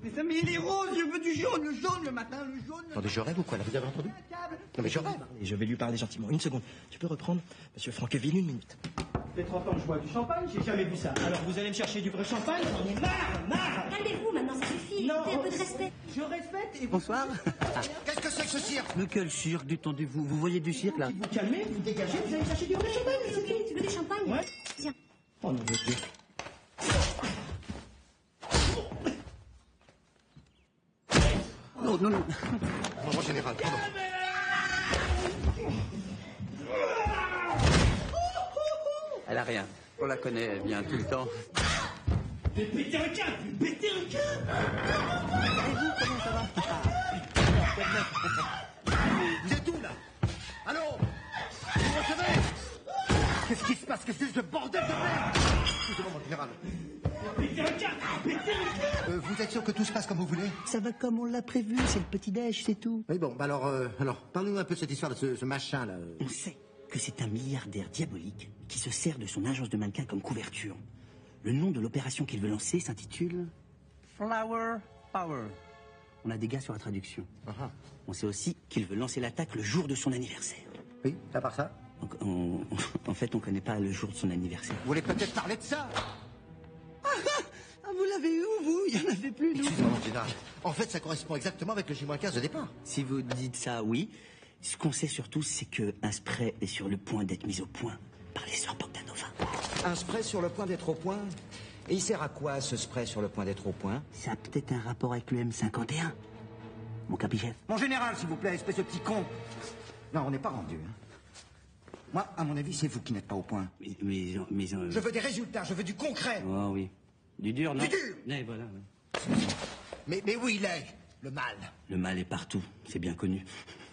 mais il est rose, je veux du jaune. Le jaune, le matin, le jaune... Attendez, je rêve ou quoi, là? Vous avez entendu? Non, mais je rêve. Je vais lui parler gentiment. 1 seconde. Tu peux reprendre, monsieur Frankeville, 1 minute. Ça fait 30 ans que je bois du champagne, j'ai jamais vu ça. Alors vous allez me chercher du vrai champagne, j'en ai marre. Calmez-vous, maintenant, ça suffit. Non, Mettez un peu de respect. Je respecte et... Bonsoir. Qu'est-ce que c'est que ce cirque? Mais quel cirque, détendez-vous. Vous voyez du cirque, là? Vous calmez, vous dégagez, vous allez chercher du vrai champagne. Tu veux du champagne? Ouais. Tiens. Oh non, mon Dieu. Non. Mon général, pardon. Elle a rien. On la connaît, elle vient tout le temps. Mais pétez un câble. Comment ça va? Vous êtes où, là? Allô? Vous recevez? Qu'est-ce qui se passe? Qu'est-ce que c'est ce bordel de merde? Excusez-moi, mon général. Pétez un câble. Vous êtes sûr que tout se passe comme vous voulez? Ça va comme on l'a prévu, c'est le petit-déj, c'est tout. Oui, bon, bah alors parlez-nous un peu de cette histoire de ce machin, là. On sait que c'est un milliardaire diabolique qui se sert de son agence de mannequins comme couverture. Le nom de l'opération qu'il veut lancer s'intitule Flower Power. On a des gars sur la traduction. On sait aussi qu'il veut lancer l'attaque le jour de son anniversaire. Oui, à part ça? Donc, en fait, on connaît pas le jour de son anniversaire. Vous voulez peut-être parler de ça? Ah, vous l'avez eu, vous? Il y en avait plus, nous. Excusez-moi, mon général. En fait, ça correspond exactement avec le J-15 de départ. Si vous dites ça, oui. Ce qu'on sait surtout, c'est qu'un spray est sur le point d'être mis au point par les sœurs Bogdanova. Un spray sur le point d'être au point? Et il sert à quoi, ce spray sur le point d'être au point? Ça a peut-être un rapport avec le M51. Mon capi-chef. Mon général, s'il vous plaît, espèce de petit con. Non, on n'est pas rendu. Moi, à mon avis, c'est vous qui n'êtes pas au point. Mais Je veux des résultats, je veux du concret. Oh oui. Du dur, non? Du dur. Ouais, voilà, ouais. Mais où il est? Le mal. Le mal est partout, c'est bien connu.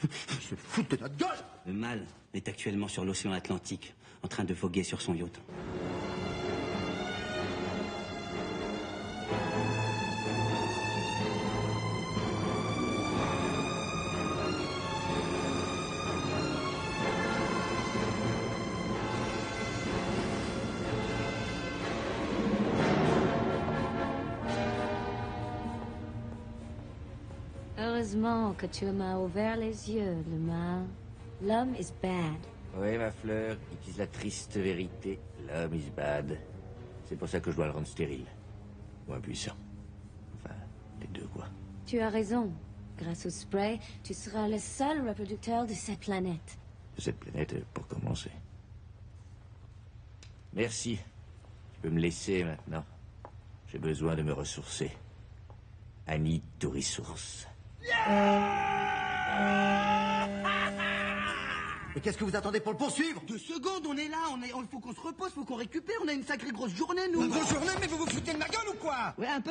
Il se fout de notre gueule. Le mal est actuellement sur l'océan Atlantique, en train de voguer sur son yacht. Heureusement que tu m'as ouvert les yeux, le mal. L'homme is bad. Oui, ma fleur, it is la triste vérité. L'homme is bad. C'est pour ça que je dois le rendre stérile. Ou impuissant. Enfin, les deux, quoi. Tu as raison. Grâce au spray, tu seras le seul reproducteur de cette planète. De cette planète, pour commencer. Merci. Tu peux me laisser maintenant. J'ai besoin de me ressourcer. I need to resource. Mais qu'est-ce que vous attendez pour le poursuivre? 2 secondes, on est là, il faut qu'on se repose, faut qu'on récupère, on a une sacrée grosse journée, nous. Une grosse journée, mais vous vous foutez de ma gueule ou quoi? Ouais, un peu.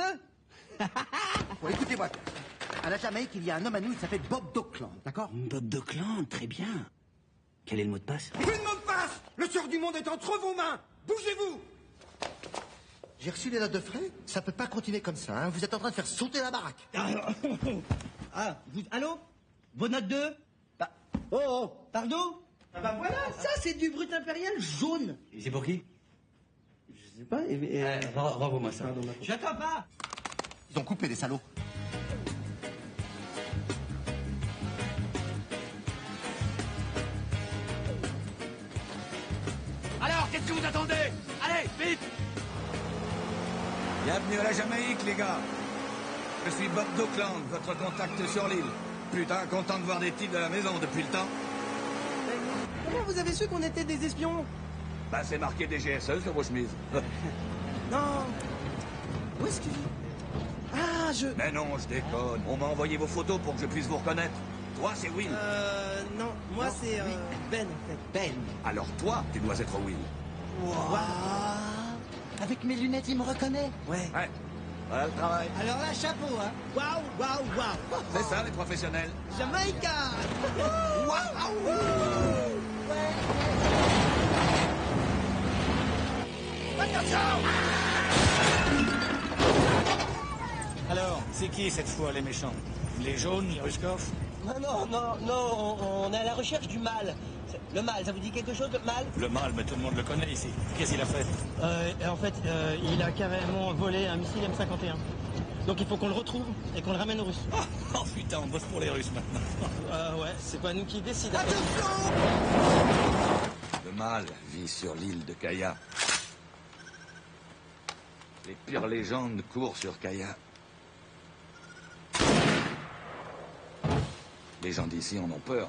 Bon, écoutez-moi. À la Jamaïque, il y a un homme à nous, il s'appelle Bob Dockland, d'accord? Bob Dockland, très bien. Quel est le mot de passe? Plus de mot de passe! Le sort du monde est entre vos mains! Bougez-vous! J'ai reçu les notes de frais. Ça peut pas continuer comme ça, hein. Vous êtes en train de faire sauter la baraque. Allô? Vos notes 2? Oh, pardon? Ah bah voilà, ça c'est du brut impérial jaune. Et c'est pour qui? Je sais pas, Renvoie-moi ça. J'attends pas. Ils ont coupé, les salauds. Alors, qu'est-ce que vous attendez? Allez, vite! Bienvenue à la Jamaïque, les gars. Je suis Bob Dockland, votre contact sur l'île. Putain, content de voir des types de la maison depuis le temps. Comment vous avez su qu'on était des espions? Bah, c'est marqué des GSE sur vos chemises. Non. Où est-ce que... Ah, Mais non, je déconne. On m'a envoyé vos photos pour que je puisse vous reconnaître. Toi, c'est Will. Non, moi c'est Ben, en fait. Ben. Alors toi, tu dois être Will. Wow. Avec mes lunettes, il me reconnaît. Ouais. Voilà le travail. Alors là, chapeau, hein. Waouh, waouh, waouh. C'est ça, les professionnels. Jamaïca. Waouh. Alors, c'est qui cette fois les méchants? Les jaunes, les Ruskov? Non, on est à la recherche du mal. Le mal, ça vous dit quelque chose, le mal? Le mal, mais tout le monde le connaît ici. Qu'est-ce qu'il a fait? En fait, il a carrément volé un missile M51. Donc il faut qu'on le retrouve et qu'on le ramène aux Russes. Oh putain, on bosse pour les Russes maintenant. Ouais, c'est pas nous qui décidons. Le mal vit sur l'île de Kaya. Les pires légendes courent sur Kaya. Les gens d'ici en ont peur.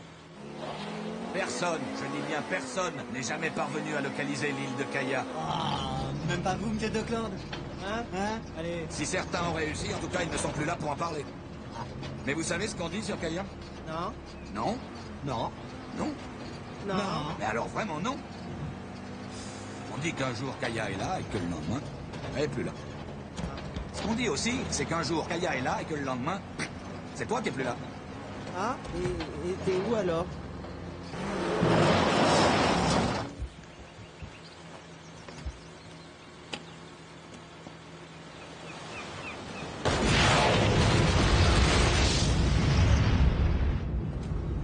Personne, je dis bien personne, n'est jamais parvenu à localiser l'île de Kaya. Même pas vous, monsieur Dockland. Hein? Allez. Si certains ont réussi, en tout cas, ils ne sont plus là pour en parler. Mais vous savez ce qu'on dit sur Kaya? Non. Non? Non. Non? Non. Mais alors vraiment non? On dit qu'un jour Kaya est là et que le lendemain, elle n'est plus là. Ce qu'on dit aussi, c'est qu'un jour Kaya est là et que le lendemain, c'est toi qui n'es plus là. Ah, et t'es où alors?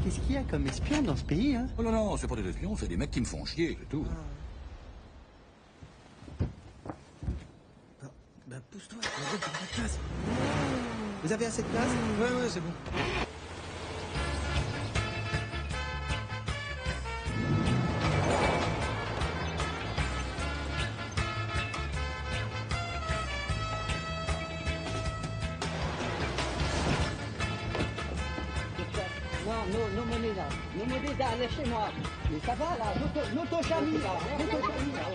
Qu'est-ce qu'il y a comme espion dans ce pays, hein? Oh non, c'est pas des espions, c'est des mecs qui me font chier, c'est tout. Bah pousse-toi, on va dans la place. Vous avez assez de place? Ouais, c'est bon. Non, moneda. No moneda, lâchez-moi. Mais ça va, là. L'auto-chami, là. L'auto-chami, là.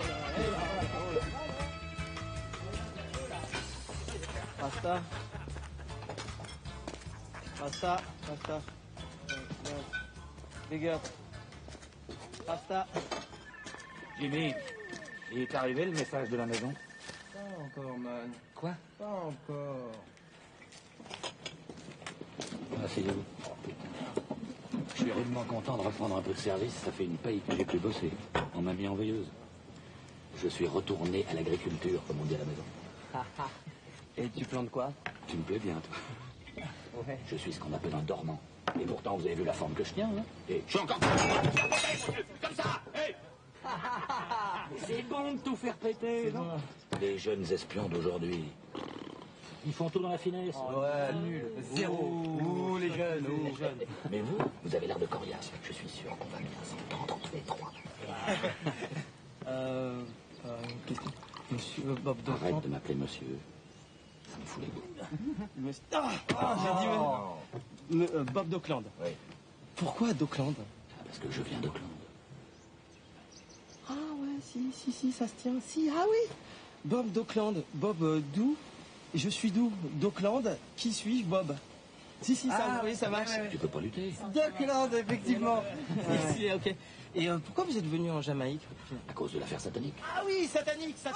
Pasta. Big up. Pasta. Jimmy, il est arrivé le message de la maison? Pas encore, man. Quoi? Pas encore. asseyez-vous. Je suis rudement content de reprendre un peu de service. Ça fait une paye que j'ai plus bossé. On m'a mis en veilleuse. Je suis retourné à l'agriculture, comme on dit à la maison. Et tu plantes quoi? Tu me plais bien, toi. Ouais. Je suis ce qu'on appelle un dormant. Et pourtant, vous avez vu la forme que je tiens, hein? Et je suis encore... Comme ça! Hey. C'est bon de tout faire péter, non? Les jeunes espions d'aujourd'hui, ils font tout dans la finesse. Ouais, nul. Zéro. Ouh, les jeunes, les jeunes. Mais vous avez l'air de coriace. Je suis sûr qu'on va bien s'entendre tous les trois. Qu'est-ce que... Monsieur Bob Dockland. Arrête de m'appeler monsieur. Ça me fout les boules. J'ai dit... Bob Dockland. Oui. Pourquoi Dockland? Parce que je viens d'Auckland. Ah ouais, si, ça se tient. Si, ah oui. Bob Dockland. Bob d'où? Je suis d'où? Dockland. Qui suis-je, Bob? Si, ça, oui, ça marche. Tu peux pas lutter. Dockland, effectivement. Si, ok. Et pourquoi vous êtes venu en Jamaïque? À cause de l'affaire satanique. Ah oui, satanique, ça.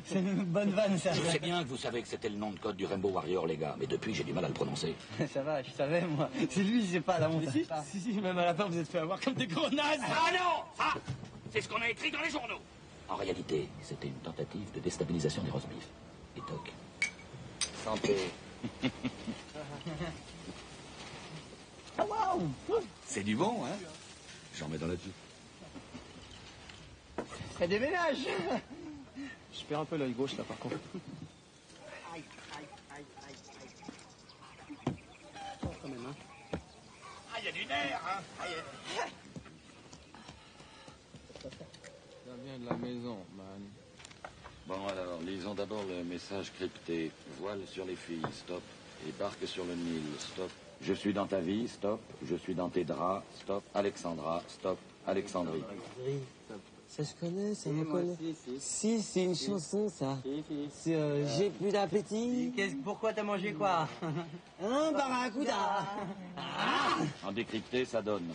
C'est une bonne vanne, ça. Je sais bien que vous savez que c'était le nom de code du Rainbow Warrior, les gars, mais depuis, j'ai du mal à le prononcer. Ça va, je savais, moi. C'est lui, c'est pas la honte. Si, même à la fin, vous êtes fait avoir comme des gros nazes. Ah non! Ça, c'est ce qu'on a écrit dans les journaux. En réalité, c'était une tentative de déstabilisation des roast beef. Et toc. Santé. Ah, waouh! C'est du bon, hein? J'en mets dans la tube. Ça déménage! Je perds un peu l'œil gauche, là, par contre. Quand même, hein. Ah, il y a du nerf, hein? Ça vient de la maison, man. Bon, alors, lisons d'abord le message crypté. Voile sur les filles, stop. Et barque sur le Nil, stop. Je suis dans ta vie, stop. Je suis dans tes draps, stop. Alexandra, stop. Alexandrie. Ça je connais, ça me connaît. Si, c'est une chanson, ça. C'est J'ai plus d'appétit. Pourquoi t'as mangé quoi? Un barracuda. En décrypté, ça donne.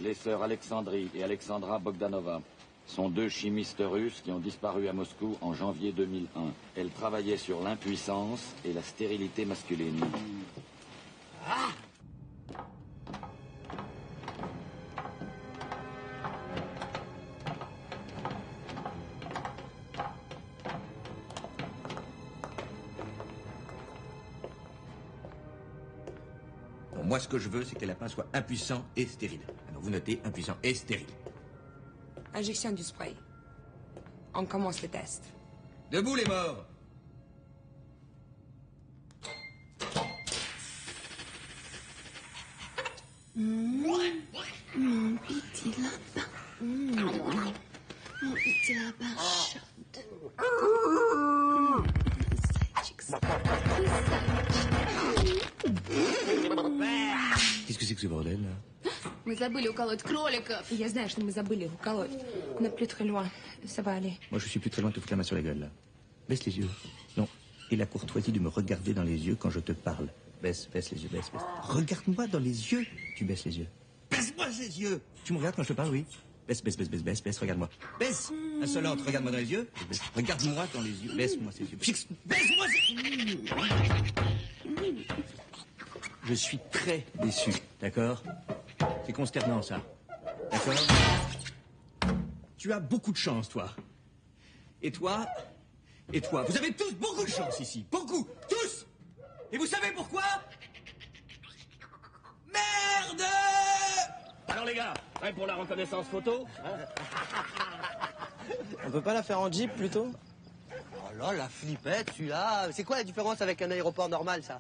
Les sœurs Alexandrie et Alexandra Bogdanova sont deux chimistes russes qui ont disparu à Moscou en janvier 2001. Elles travaillaient sur l'impuissance et la stérilité masculine. Bon, moi, ce que je veux, c'est que les lapins soient impuissants et stériles. Alors, vous notez impuissant et stérile. Injection du spray. On commence le test. Debout, les morts! Mon petit lapin. Mon petit lapin chaude. Qu'est-ce que c'est que ce bordel, là? Мы забыли уколоть кроликов. Я знаю, что мы забыли их уколоть. On n'est plus très loin. Ça va aller. Moi, je suis plus très loin de te foutre la main sur la gueule, là. Baisse les yeux. Non. Et la courtoisie de me regarder dans les yeux quand je te parle. Baisse les yeux, baisse. Regarde-moi dans les yeux. Tu baisses les yeux. Baisse-moi les yeux. Tu me regardes quand je te parle, oui. Baisse, regarde-moi. Baisse. Insolente, regarde-moi dans les yeux. Baisse. Regarde-moi dans les yeux. Baisse-moi ces yeux. Fixe. Baisse-moi ces yeux. Je suis très déçu, d'accord? C'est consternant, ça. D'accord? Tu as beaucoup de chance, toi. Et toi? Vous avez tous beaucoup de chance ici. Beaucoup. Tous. Et vous savez pourquoi? Merde! Alors les gars, prêts pour la reconnaissance photo? On peut pas la faire en jeep, plutôt? Oh là, la flippette, celui-là. C'est quoi la différence avec un aéroport normal, ça?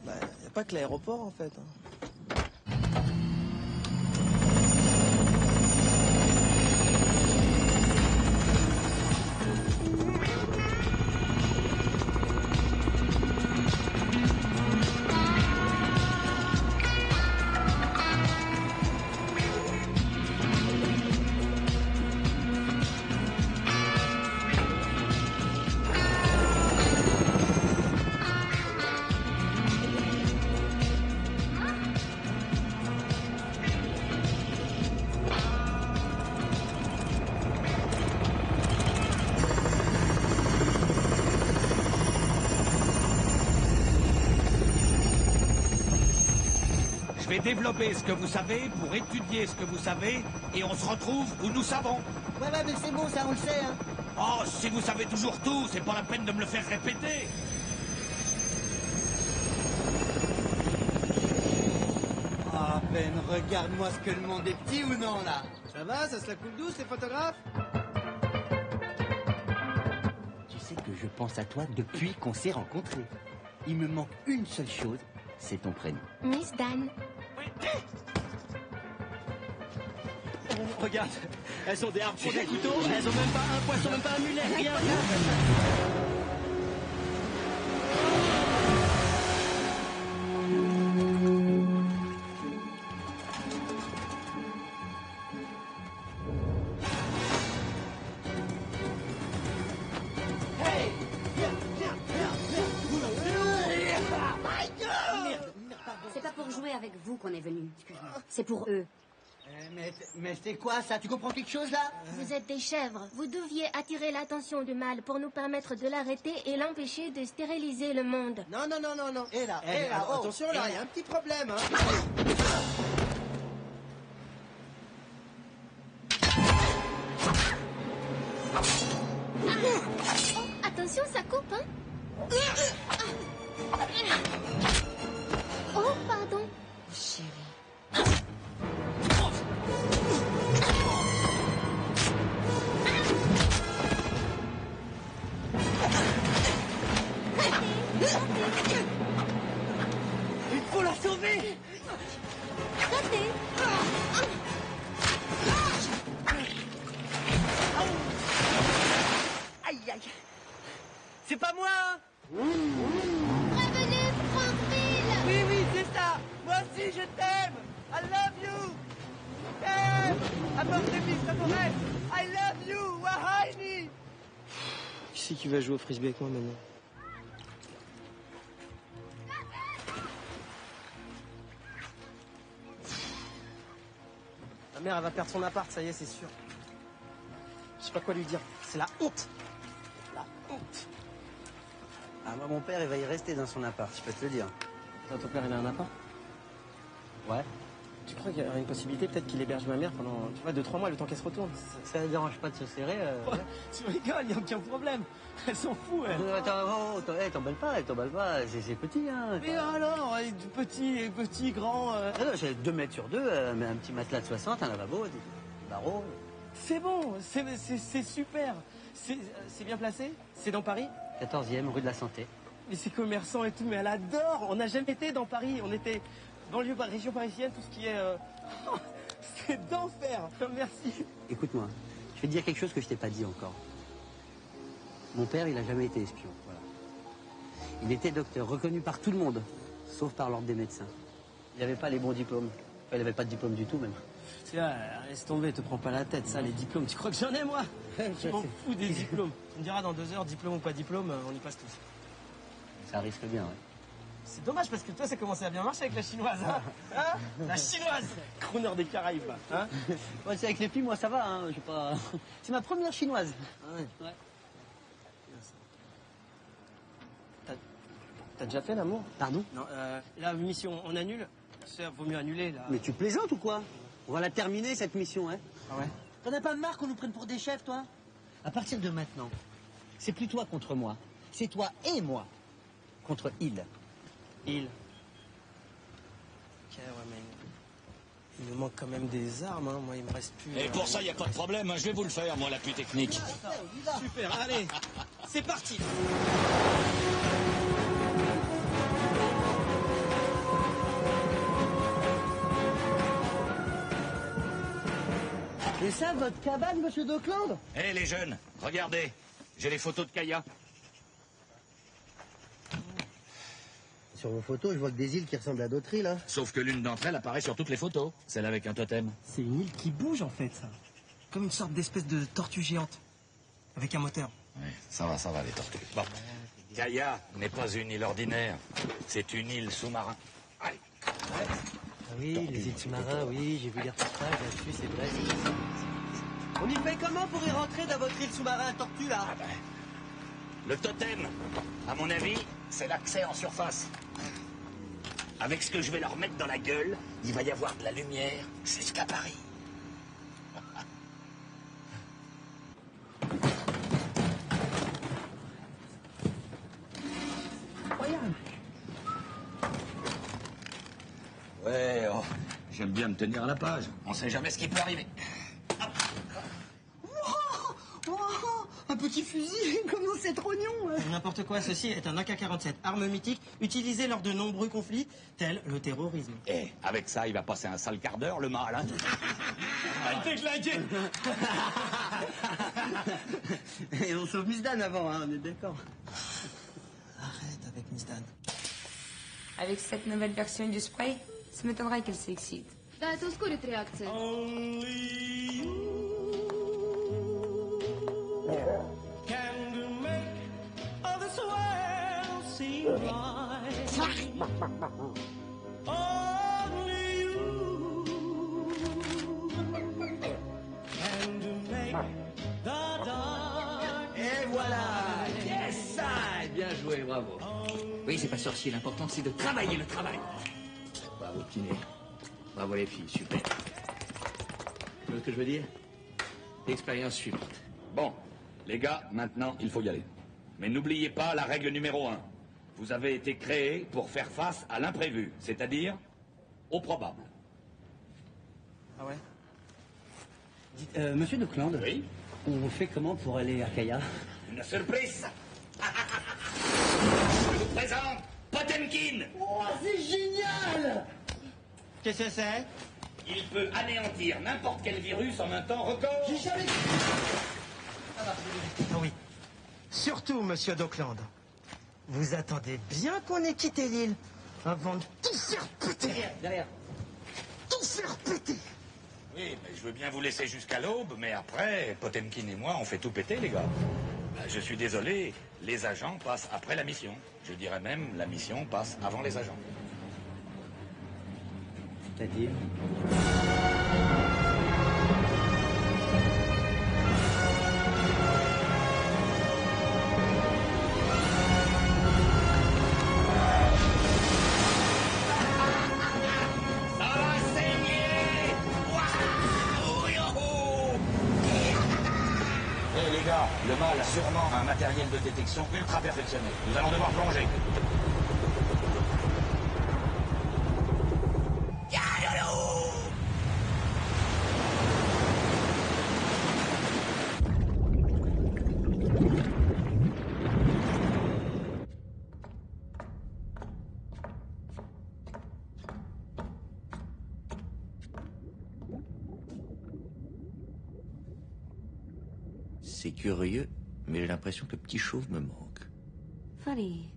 Bah, y a pas que l'aéroport, en fait. vais développer ce que vous savez pour étudier ce que vous savez et on se retrouve où nous savons. Ouais, mais c'est bon, ça on le sait, hein. Oh, si vous savez toujours tout, c'est pas la peine de me le faire répéter. Ah, Ben, regarde-moi ce que le monde est petit ou non, là. Ça va, ça se la coule douce, les photographes? Tu sais que je pense à toi depuis qu'on s'est rencontrés. Il me manque une seule chose, c'est ton prénom. Miss Dan. Regarde, elles ont des harpons, des couteaux, elles ont même pas un poisson, même pas un mulet, rien. C'est pas pour jouer avec vous qu'on est venu. Excuse-moi. C'est pour eux. Mais c'est quoi ça? Tu comprends quelque chose là? Vous êtes des chèvres. Vous deviez attirer l'attention du mal pour nous permettre de l'arrêter et l'empêcher de stériliser le monde. Non. Et là, attention là, il y a un petit problème, hein. Oh, attention, ça coupe, hein? Oh, pardon. Chérie. Il faut la sauver! Aïe, aïe! C'est pas moi, hein? Revenez, tranquille. Oui, c'est ça! Moi aussi, je t'aime! I love you! Je t'aime! Apporte les pistes amoureuses! I love you! Wahini! Qui c'est qui va jouer au frisbee avec moi maintenant? Ma mère, elle va perdre son appart, ça y est, c'est sûr. Je sais pas quoi lui dire. C'est la honte. La honte. Ah, moi, mon père, il va y rester dans son appart, je peux te le dire. Toi, ton père, il a un appart? Ouais. Tu crois qu'il y aurait une possibilité peut-être qu'il héberge ma mère pendant, tu vois, 2-3 mois, le temps qu'elle se retourne? Ça ne dérange pas de se serrer. Ouais, tu rigoles, il n'y a aucun problème. Elle s'en fout, elle. T'emballes pas, c'est petit, hein. Mais alors, petit, grand... Ah non, j'ai 2 mètres sur 2, mais un petit matelas de 60, un lavabo, des barreaux. C'est bon, c'est super. C'est bien placé? C'est dans Paris? 14e, rue de la Santé. Mais c'est commerçant et tout, mais elle adore. On n'a jamais été dans Paris. On était banlieue, région parisienne, tout ce qui est... C'est d'enfer. Merci. Écoute-moi, je vais te dire quelque chose que je t'ai pas dit encore. Mon père, il a jamais été espion, voilà. Il était docteur, reconnu par tout le monde, sauf par l'ordre des médecins. Il n'avait pas les bons diplômes. Enfin, il n'avait pas de diplôme du tout, même. Tiens, laisse tomber, te prends pas la tête, ça, les diplômes. Tu crois que j'en ai, moi? Je m'en fous des diplômes. Tu me diras dans 2 heures, diplôme ou pas diplôme, on y passe tous. Ça risque bien, ouais. C'est dommage parce que toi, ça commençait à bien marcher avec la chinoise, hein, hein? La chinoise, Crooner des Caraïbes, hein? Ouais, c'est avec les filles, moi, ça va, hein. J'ai pas... C'est ma première chinoise. Ah ouais. T'as déjà fait l'amour? Pardon? Non, la mission, on annule? Ça, vaut mieux annuler, là. Mais tu plaisantes ou quoi? On va la terminer, cette mission, hein? Ah ouais? T'en as pas marre qu'on nous prenne pour des chefs, toi? À partir de maintenant, c'est plus toi contre moi. C'est toi et moi contre il. Il. Ok, ouais, mais... Il nous manque quand même des armes, hein. Moi, il me reste plus... Et pour ça, il n'y a pas de problème, hein. Je vais vous le faire, moi, l'appui technique. Super, allez, c'est parti. Et ça, votre cabane, monsieur Dockland? Hé, les jeunes, regardez. J'ai les photos de Kaya. Sur vos photos, je vois que des îles qui ressemblent à d'autres îles, hein. Sauf que l'une d'entre elles apparaît sur toutes les photos. Celle avec un totem. C'est une île qui bouge, en fait, ça. Comme une sorte d'espèce de tortue géante. Avec un moteur. Oui, ça va, les tortues. Bon. Kaya n'est pas une île ordinaire. C'est une île sous-marin. Allez. Ah oui, les îles sous-marins, oui, j'ai vu les reportages là-dessus, c'est vrai. On y fait comment pour y rentrer dans votre île sous-marin tortue, là? Ah ben, le totem, à mon avis, c'est l'accès en surface. Avec ce que je vais leur mettre dans la gueule, il va y avoir de la lumière jusqu'à Paris. Incroyable. Ouais, oh, j'aime bien me tenir à la page. On sait jamais ce qui peut arriver. Un petit fusil, comment c'est trognon. N'importe quoi, ceci est un AK-47, arme mythique utilisée lors de nombreux conflits, tels le terrorisme. Eh, avec ça, il va passer un sale quart d'heure, le mal, hein. Elle t'est claquée. Et on sauve Miss Dan avant, hein, on est d'accord. Arrête avec Miss Dan. Avec cette nouvelle version du spray, ça m'étonnerait qu'elle s'excite. Да, это ускорит реакцию. Et voilà. Yes, ça. Bien joué, bravo. Oui, c'est pas sorcier, l'important c'est de travailler le travail. Bravo, Kiné. Bravo les filles, super. Tu vois ce que je veux dire? L'expérience suivante. Bon, les gars, maintenant, il faut y aller. Mais n'oubliez pas la règle numéro 1. Vous avez été créés pour faire face à l'imprévu, c'est-à-dire au probable. Ah ouais? Dites, monsieur Dockland, oui, on fait comment pour aller à Kaya? Une surprise. Je vous présente Potemkin. Oh, c'est génial! Qu'est-ce que c'est? Il peut anéantir n'importe quel virus en un temps record. J'ai jamais... Ah oui. Surtout, monsieur Dockland. Vous attendez bien qu'on ait quitté l'île avant de tout faire péter. Derrière. Tout faire péter. Oui, mais je veux bien vous laisser jusqu'à l'aube, mais après, Potemkin et moi, on fait tout péter, les gars. Je suis désolé, les agents passent après la mission. Je dirais même, la mission passe avant les agents. C'est-à-dire? Eh les gars, le mâle a sûrement un matériel de détection ultra perfectionné. Nous allons devoir plonger. C'est curieux, mais j'ai l'impression que le petit chauve me manque. Funny.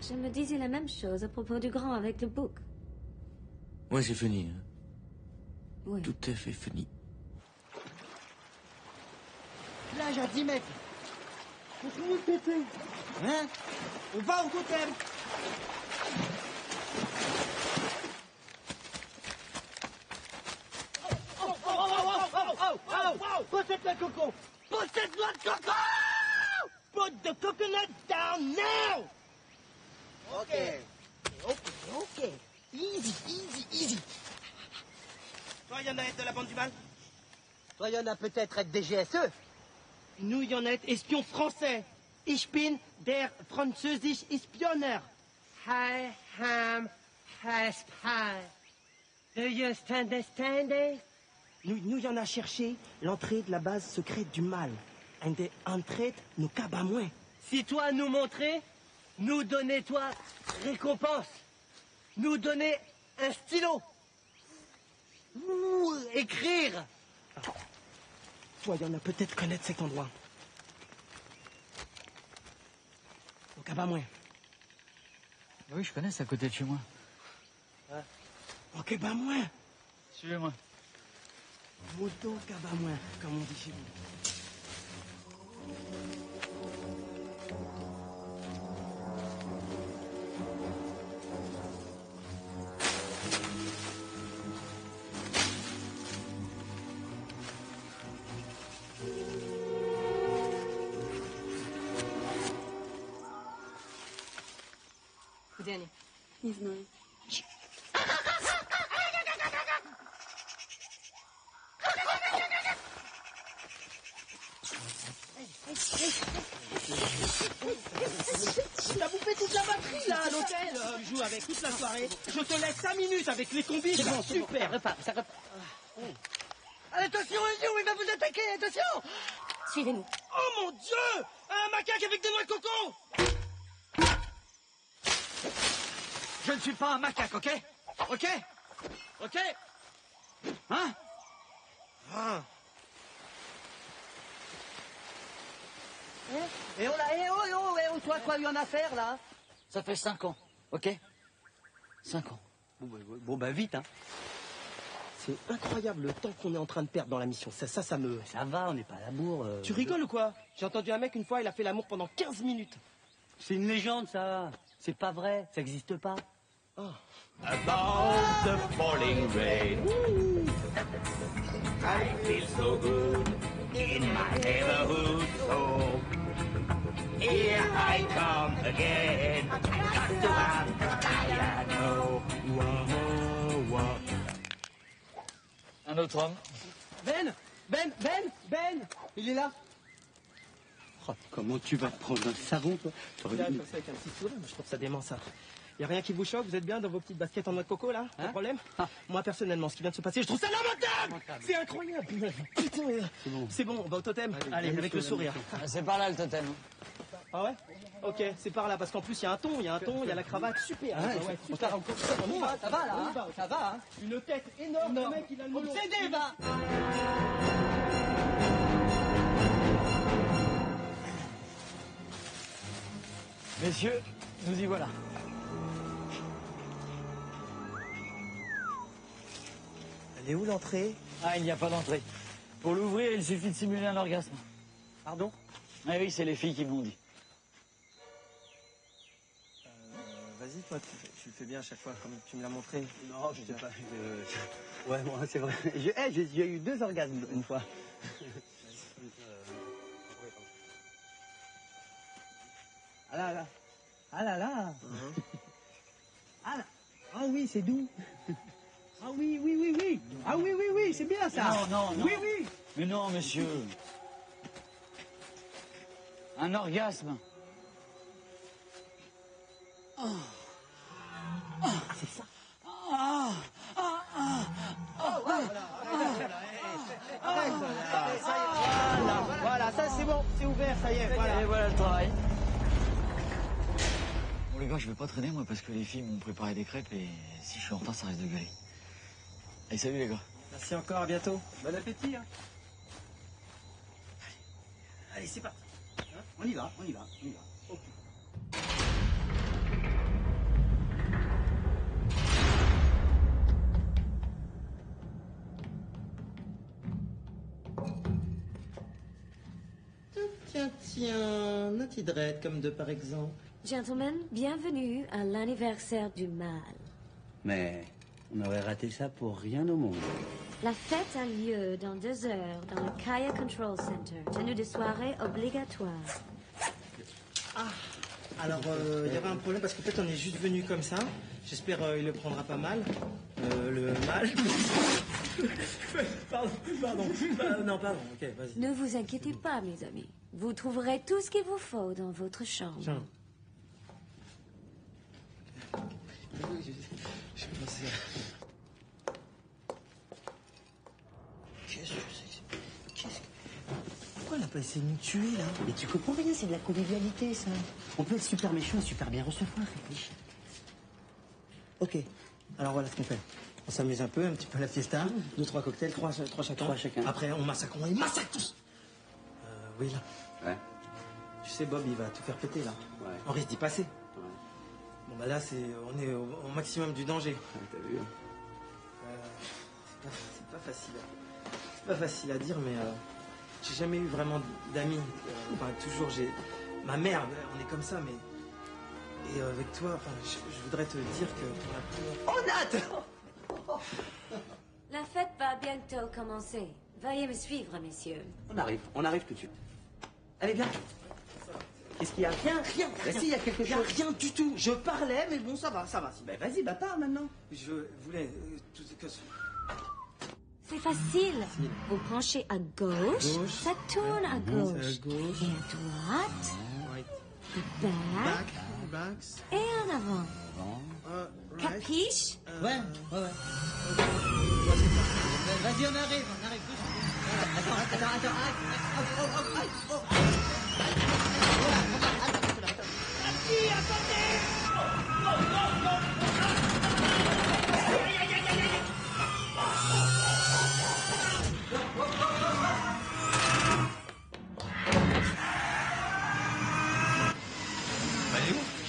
Je me disais la même chose à propos du grand avec le bouc. Ouais, c'est fini. Hein. Oui. Tout à fait fini. Plage à 10 mètres. Continue de péter. Hein? On va au totem. Possède le coco! Possède noix de coco! Put the coconut down now! Ok. Ok. Easy. Toi, Yannette de la bande du mal? Toi, y en a peut-être être des GSE. Nous, Yannette, espion français. Ich bin der französisch Spionner. I am a spy. Do you understand it? Nous y en a cherché l'entrée de la base secrète du mal. Un des entrées nous cabe à moins. Si toi nous montrer, nous donner toi récompense. Nous donner un stylo. Ouh, écrire. Toi, y en a peut-être connaître cet endroit. Au cabe à moins. Oui, je connais, c'est à côté de chez moi. Au cabe à moins. Suivez-moi. Moto cabe à moins, comme on dit chez vous. Где они? Nie znаю. T'as bouffé toute la batterie là à l'hôtel. Joue avec toute la soirée. Je te laisse 5 minutes avec les combis. C'est bon, super. ça repart, ça repart. Attention, il va vous attaquer, attention. Suivez-nous. Oh mon Dieu! Un macaque avec des noix de coco! Je ne suis pas un macaque, ok? Ok? Ok? Hein? Ah. Eh oh là, toi, quoi lui en a faire là? Ça fait 5 ans, ok? 5 ans. Bon, bah vite, hein. C'est incroyable le temps qu'on est en train de perdre dans la mission. Ça me... Ça va, on n'est pas à la bourre. Tu rigoles ou quoi? J'ai entendu un mec une fois, il a fait l'amour pendant 15 minutes. C'est une légende, ça. C'est pas vrai, ça n'existe pas. Oh. About the falling rain. I feel so good in my neighborhood. So here I come again. I got to have the piano. Un autre homme. Ben, il est là. Oh, comment tu vas te prendre un savon, toi? Il arrive comme ça avec un petit sourire, mais je trouve ça dément, ça. Y a rien qui vous choque? Vous êtes bien dans vos petites baskets en noix de coco, là? Pas de problème? Moi, personnellement, ce qui vient de se passer, je trouve ça lamentable! C'est incroyable! Putain, c'est bon, on va au totem. Allez, avec le sourire. C'est par là, le totem. Ah ouais? Ok, c'est par là, parce qu'en plus, il y a un ton, il y a la cravate, super. Ouais, ouais, super. on y va, Ça va, là, on y va, ça va, hein. Une tête énorme, le mec, il a le melon. Obsédé, va! Messieurs, nous y voilà. Elle est où l'entrée? Ah, il n'y a pas d'entrée. Pour l'ouvrir, il suffit de simuler un orgasme. Pardon? Ah oui, c'est les filles qui m'ont dit. Vas-y, toi, tu le fais bien à chaque fois, comme tu me l'as montré. Non, je sais pas. Ouais, moi, c'est vrai. J'ai eu 2 orgasmes une fois. Ah là là. Ah là là. Ah là. Ah oui, c'est doux. Ah oui. Ah oui, c'est bien ça. Non. Oui. Mais non, monsieur. Un orgasme. C'est ça. Voilà, ça c'est bon, c'est ouvert, ça y est, voilà. Et voilà le travail. Bon les gars, je vais pas traîner moi parce que les filles m'ont préparé des crêpes et si je suis en retard, ça risque de gueuler. Allez, salut les gars. Merci encore, à bientôt. Bon appétit. Hein. Allez, c'est parti. Hein, on y va. Ok. Tiens, Natty Dread, comme de par exemple. Gentlemen, bienvenue à l'anniversaire du mal. Mais on aurait raté ça pour rien au monde. La fête a lieu dans 2 heures dans le Kaya Control Center. Tenue de soirée obligatoire. Ah, alors il y avait un problème parce qu'en fait on est juste venu comme ça. J'espère il le prendra pas mal. Le mal. Pardon. Non, pardon, ok, vas-y. Ne vous inquiétez pas, mes amis. Vous trouverez tout ce qu'il vous faut dans votre chambre. Tiens. J'ai pensé à... Qu'est-ce que c'est? Pourquoi elle a pas essayé de nous tuer, là? Mais tu comprends rien, c'est de la convivialité, ça. On peut être super méchant et super bien recevoir, réfléchis. Ok, alors voilà ce qu'on fait. On s'amuse un peu, un petit peu à la fiesta. 2-3 cocktails, 3 chacun. 3 chacun. Après, on massacre tous. Oui, là. Ouais. Tu sais, Bob, il va tout faire péter, là. Ouais. On risque d'y passer. Ouais. Bon, bah là, on est au maximum du danger. Ouais, t'as vu, hein. C'est pas facile. C'est pas facile à dire, mais j'ai jamais eu vraiment d'amis. Enfin, toujours, ma mère, on est comme ça, mais... Et avec toi, enfin, je voudrais te dire que... Oh, Nat! La fête va bientôt commencer. Veuillez me suivre, messieurs. On arrive tout de suite. Allez, bien. Qu'est-ce qu'il y a? Rien, rien. Bah si, il y a quelque chose. Rien du tout. Je parlais, mais bon, ça va, ça va. Bah vas-y, bah parle maintenant. Je voulais... C'est facile. Vous branchez à gauche, ça tourne à gauche. Et à droite, back, et en avant. Capiche? Ouais. Vas-y, on arrive. Attends.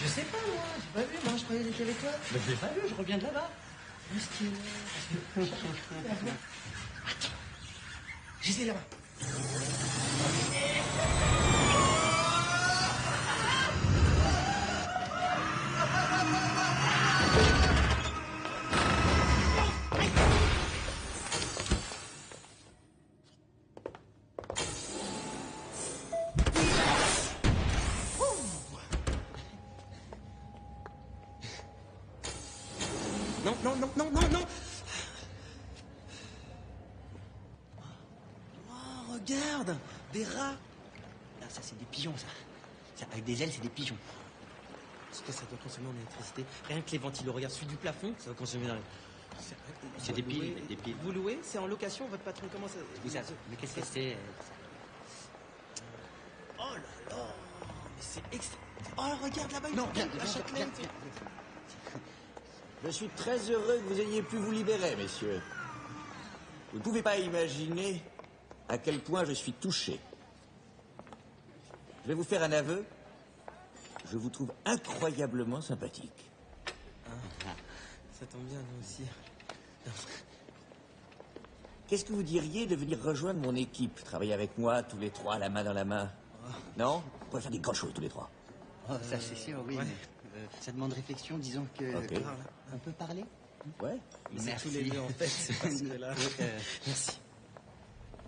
Je sais pas, moi. J'ai pas vu, moi. Je croyais qu'il était avec toi. Mais je l'ai pas vu, je reviens de là-bas. Où est-ce qu'il est? Attends. J'étais là-bas. Non. Oh, regarde, des rats. Ah, ça, c'est des pigeons, ça. Avec des ailes, c'est des pigeons. Est-ce que ça doit consommer en électricité? Rien que les ventilos, regarde, celui du plafond, ça va consommer dans C'est des piles, des piles. Vous louez? C'est en location? Votre patron comment ça... Mais qu'est-ce que c'est? Oh là là, mais c'est extra... Oh, regarde là-bas, Non, viens, Je suis très heureux que vous ayez pu vous libérer, messieurs. Vous ne pouvez pas imaginer à quel point je suis touché. Je vais vous faire un aveu. Je vous trouve incroyablement sympathique. Ça tombe bien, nous aussi. Qu'est-ce que vous diriez de venir rejoindre mon équipe, travailler avec moi, tous les trois, la main dans la main? Non? On pourrait faire des grandes choses, tous les trois. Oh, ça, c'est sûr, oui. Ouais. Mais, ça demande réflexion, disons que... Ok. On peut parler? Ouais. Mais c'est Merci. tous les deux, en fait, c'est parce que là... Merci.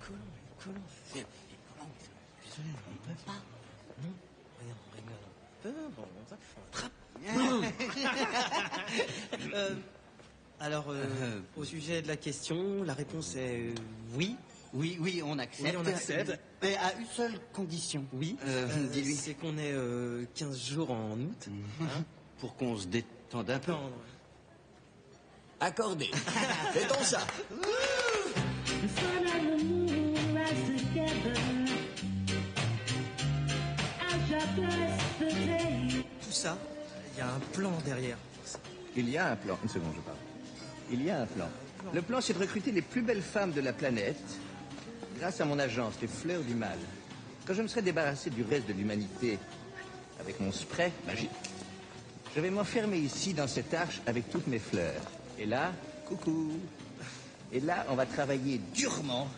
Colomb. Désolé, on peut pas. Non. Regarde, on rigole. Alors, au sujet de la question, la réponse est oui. Oui, on accepte. Oui, on accepte. Mais à une seule condition. Oui. Dis-lui. C'est qu'on ait 15 jours en août. Hein, pour qu'on se détende un peu. Accordé. Faisons ça. Tout ça, il y a un plan derrière. Il y a un plan. Une seconde, je parle. Il y a un plan. Le plan, c'est de recruter les plus belles femmes de la planète grâce à mon agence, les Fleurs du Mal. Quand je me serai débarrassé du reste de l'humanité avec mon spray magique, je vais m'enfermer ici dans cette arche avec toutes mes fleurs. Et là, coucou. Et là, on va travailler durement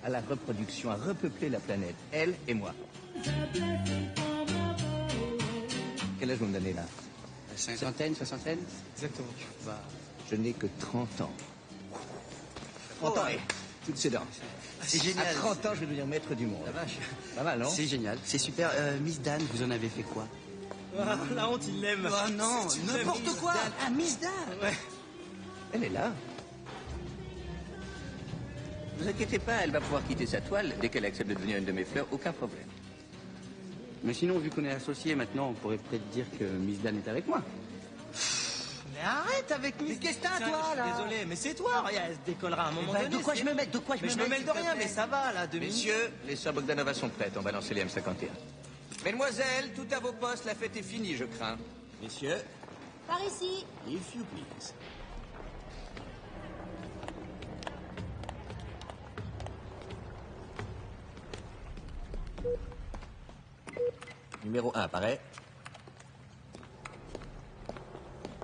à la reproduction, à repeupler la planète, elle et moi. Quel âge vous me donnez là? Cinquantaine, soixantaine? Exactement. Je n'ai que 30 ans. 30 ans, et toutes ces dents. C'est génial. À 30 ans, je vais devenir maître du monde. La vache. Pas mal, non? C'est génial, c'est super. Miss Dan, vous en avez fait quoi? Ah, la honte, il l'aime. Oh non, n'importe quoi. Ah, Miss Dan. Ouais. Elle est là. Ne vous inquiétez pas, elle va pouvoir quitter sa toile dès qu'elle accepte de devenir une de mes fleurs, aucun problème. Mais sinon, vu qu'on est associés maintenant, on pourrait peut-être dire que Miss Dan est avec moi. Mais arrête avec Miss... Mais qu'est-ce que t'as, Tiens, toi, je suis là? désolé, mais c'est toi. Regarde, elle se décollera à un moment Bah, donné. de quoi je me mêle? De quoi je Mais me je me mêle, mêle de s'il te rien, plaît? mais ça va, là, 2 minutes. Messieurs, les sœurs Bogdanova sont prêtes, on va lancer les M51. Mesdemoiselles, tout à vos postes, la fête est finie, je crains. Messieurs, Par ici. if you please. Numéro 1, paraît.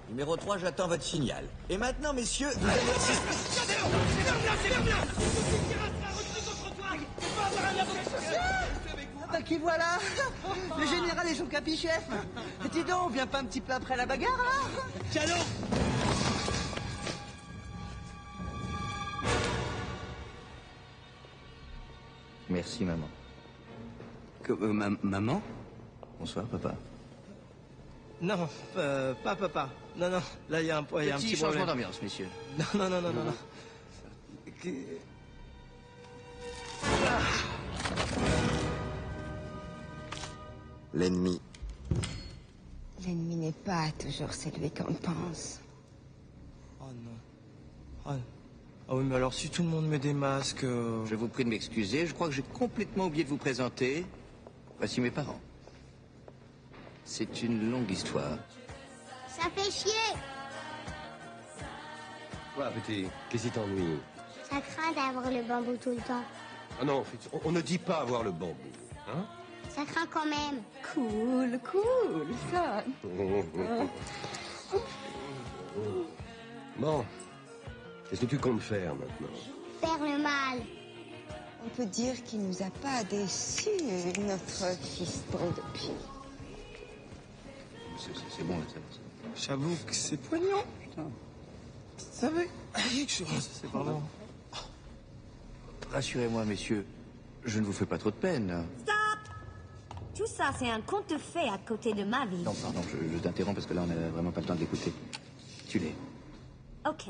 Numéro 3, j'attends votre signal. Et maintenant, messieurs, vous allez... Ah bah qui voilà? Le général et son capichef. Dis donc, on vient pas un petit peu après la bagarre, là? Cadeau. Merci, maman. Maman? Bonsoir, papa. Non, pas papa. Non, non, là, il y a un petit changement problème. d'ambiance, messieurs. Non. L'ennemi. L'ennemi n'est pas toujours celui qu'on pense. Oh non. Ah oui, mais alors si tout le monde met des masques... Je vous prie de m'excuser, je crois que j'ai complètement oublié de vous présenter. Voici mes parents. C'est une longue histoire. Ça fait chier. Quoi, petit? Qu'est-ce qui t'ennuie? Ça craint d'avoir le bambou tout le temps. Ah non, Fritz, on ne dit pas avoir le bambou. Hein? Ça craint quand même. Cool, ça. Bon. Qu'est-ce que tu comptes faire maintenant? Faire le mal. On peut dire qu'il nous a pas déçus, notre fiston de pied. C'est bon, là, ça. J'avoue que c'est poignant. Putain. Vous savez, quelque chose, c'est pardon. Rassurez-moi, messieurs, je ne vous fais pas trop de peine. Stop! Tout ça, c'est un conte de fées à côté de ma vie. Non, pardon, je t'interromps parce que là, on n'a vraiment pas le temps de l'écouter. Tue-les. Ok.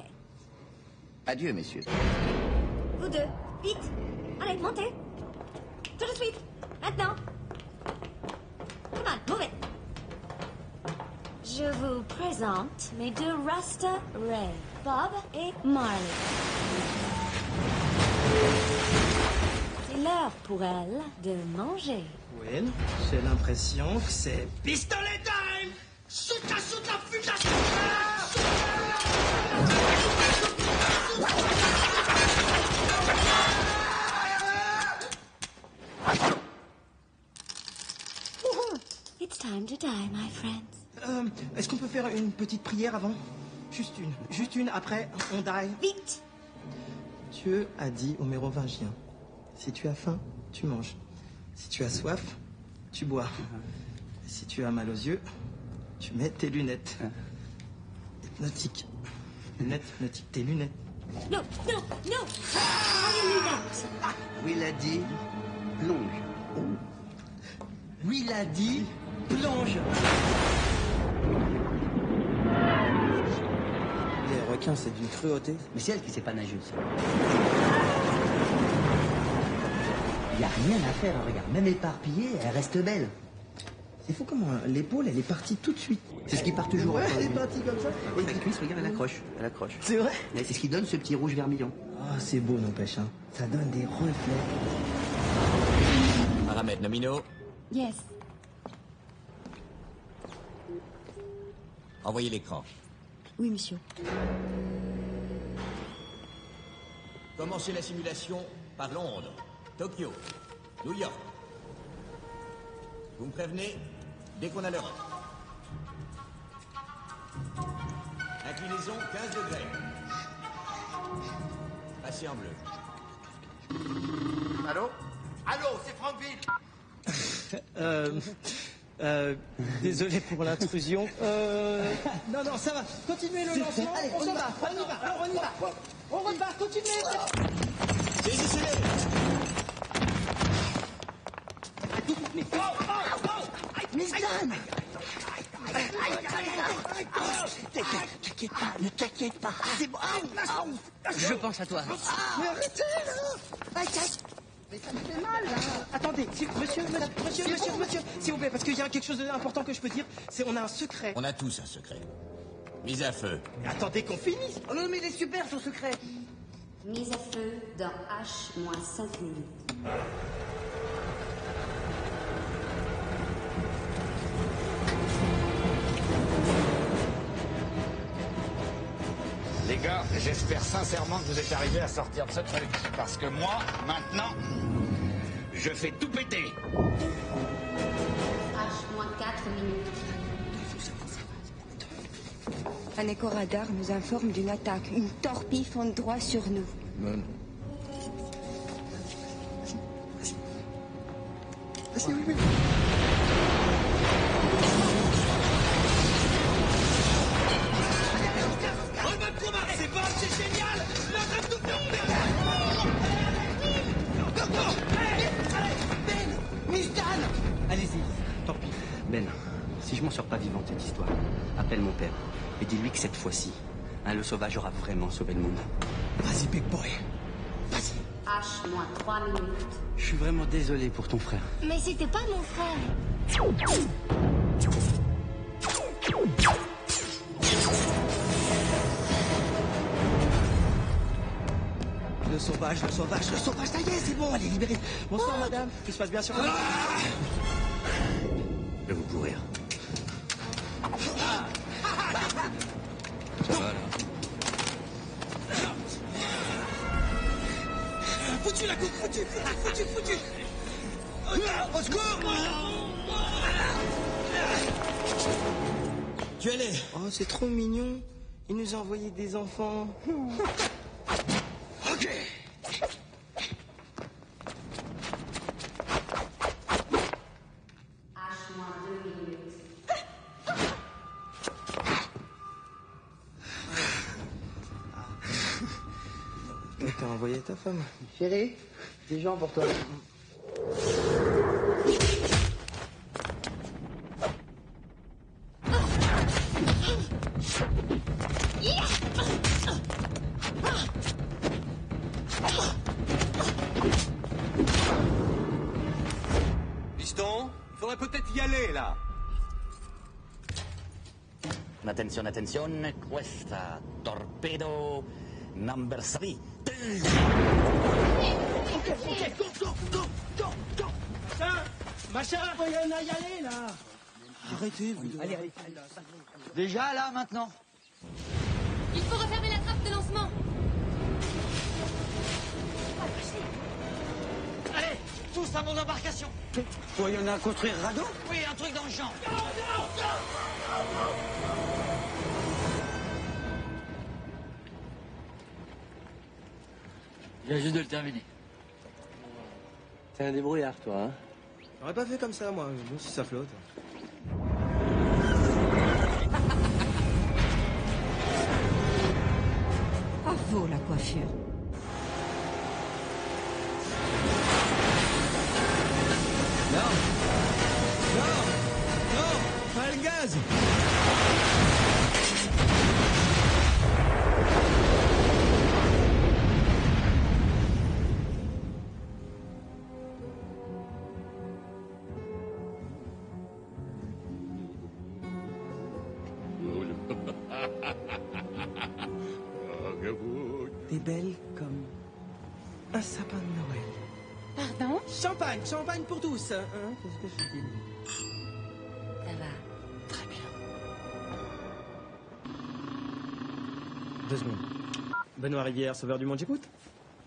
Adieu, messieurs. Vous deux, vite! Allez, montez! Tout de suite! Maintenant! Come on, move it! Je vous présente mes deux Rasta Ray, Bob et Marley. C'est l'heure pour elles de manger. Oui, j'ai l'impression que c'est... Pistolet time! Shoot la putain! It's time to die, my friends. Est-ce qu'on peut faire une petite prière avant? Juste une, après on die. Vite! Dieu a dit aux Mérovingiens, si tu as faim, tu manges. Si tu as soif, tu bois. Si tu as mal aux yeux, tu mets tes lunettes. Hypnotique. Lunettes, hypnotique, tes lunettes. Non! Pas les lunettes! Oui, il a dit plonge. Oui, il a dit plonge. Les requins, c'est d'une cruauté. Mais c'est elle qui sait pas nager aussi. Il n'y a rien à faire, hein, regarde. Même éparpillée, elle reste belle. C'est fou comment l'épaule, elle est partie tout de suite. C'est ce qui part toujours. Ouais, elle est partie comme ça. Et la cuisse, regarde, elle accroche. Elle accroche. C'est vrai? Et c'est ce qui donne ce petit rouge vermillon. Ah, c'est beau, n'empêche. Hein. Ça donne des reflets. Paramètre nomino. Yes. Envoyez l'écran. Oui, monsieur. Commencez la simulation par Londres, Tokyo, New York. Vous me prévenez dès qu'on a l'heure. Inclinaison 15 degrés. Passez en bleu. Allô? Allô, c'est Frankville. Désolé pour l'intrusion. Non, ça va. Continuez le lancement. Allez, on y va. On repart, continuez. Saisissez-les. Miss Dan! Ne t'inquiète pas. C'est bon. Je pense à toi. Mais arrêtez, là. Mais ça me fait mal, là. Attendez, monsieur, s'il vous plaît, parce qu'il y a quelque chose d'important que je peux dire. C'est on a un secret. On a tous un secret. Mise à feu. Mais attendez qu'on finisse. Oh non, mais il est super, son secret. Mise à feu dans H-5 minutes. Les gars, j'espère sincèrement que vous êtes arrivés à sortir de ce truc. Parce que moi, maintenant, je fais tout péter. H-4 minutes. Un éco-radar nous informe d'une attaque. Une torpille fonce droit sur nous. Non. Vas-y, oui. C'est bon, c'est génial. Ben, Miss Dan. Allez-y, tant pis. Si je m'en sors pas vivant de cette histoire, appelle mon père et dis-lui que cette fois-ci, le sauvage aura vraiment sauvé le monde. Vas-y, big boy. Vas-y. H-3 minutes. Je suis vraiment désolé pour ton frère. Mais c'était pas mon frère. Le sauvage, ça y est, c'est bon, elle est libérée. Bonsoir, madame. Tout se passe bien sur le... Je vais vous pourrir. Ça va, là? Foutu la coupe, foutu. Au secours! Tu allais? Oh, c'est trop mignon. Il nous a envoyé des enfants. Ok. T'as envoyé ta femme. Chérie, des gens pour toi. Piston, il faudrait peut-être y aller, là. Attenzione, attenzione, questa torpedo number 3. Machin, il y en a y aller, là. Arrêtez, vous deux. Allez. Déjà, là, maintenant. Il faut refermer la trappe de lancement. Allez, tous à mon embarcation. Toi, il y en a à construire radeau? Oui, un truc dans le genre. Il vient juste de le terminer. T'es un débrouillard, toi, hein? J'aurais pas fait comme ça, moi, même si ça flotte. Bravo, la coiffure. Non, pas le gaz. T'es belle comme un sapin de Noël. Pardon? Champagne pour tous. Hein, qu'est-ce que je dis? Ça va. Très bien. 2 secondes. Benoît Rivière, sauveur du monde, j'écoute.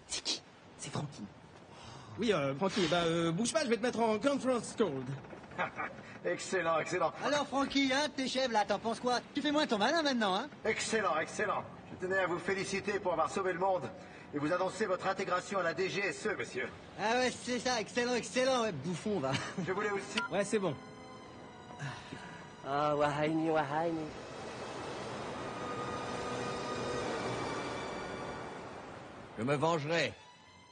C'est qui? C'est Francky. Oui, Francky, bouge pas, je vais te mettre en conference call. Excellent. Alors, Francky, hein, tes chèvres, là, t'en penses quoi? Tu fais moins ton malin maintenant, hein? Excellent. Je tenais à vous féliciter pour avoir sauvé le monde et vous annoncer votre intégration à la DGSE, monsieur. Ah ouais, c'est ça, excellent, ouais, bouffon, va. Je voulais aussi... Ouais, c'est bon. Ah, Wahaini. Je me vengerai.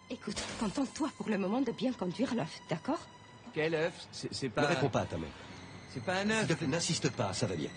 Écoute, contente-toi pour le moment de bien conduire l'œuf, d'accord? Quel œuf? C'est pas... Ne réponds pas à ta mère. C'est pas un S'il œuf. te plaît, n'insiste pas, ça va bien.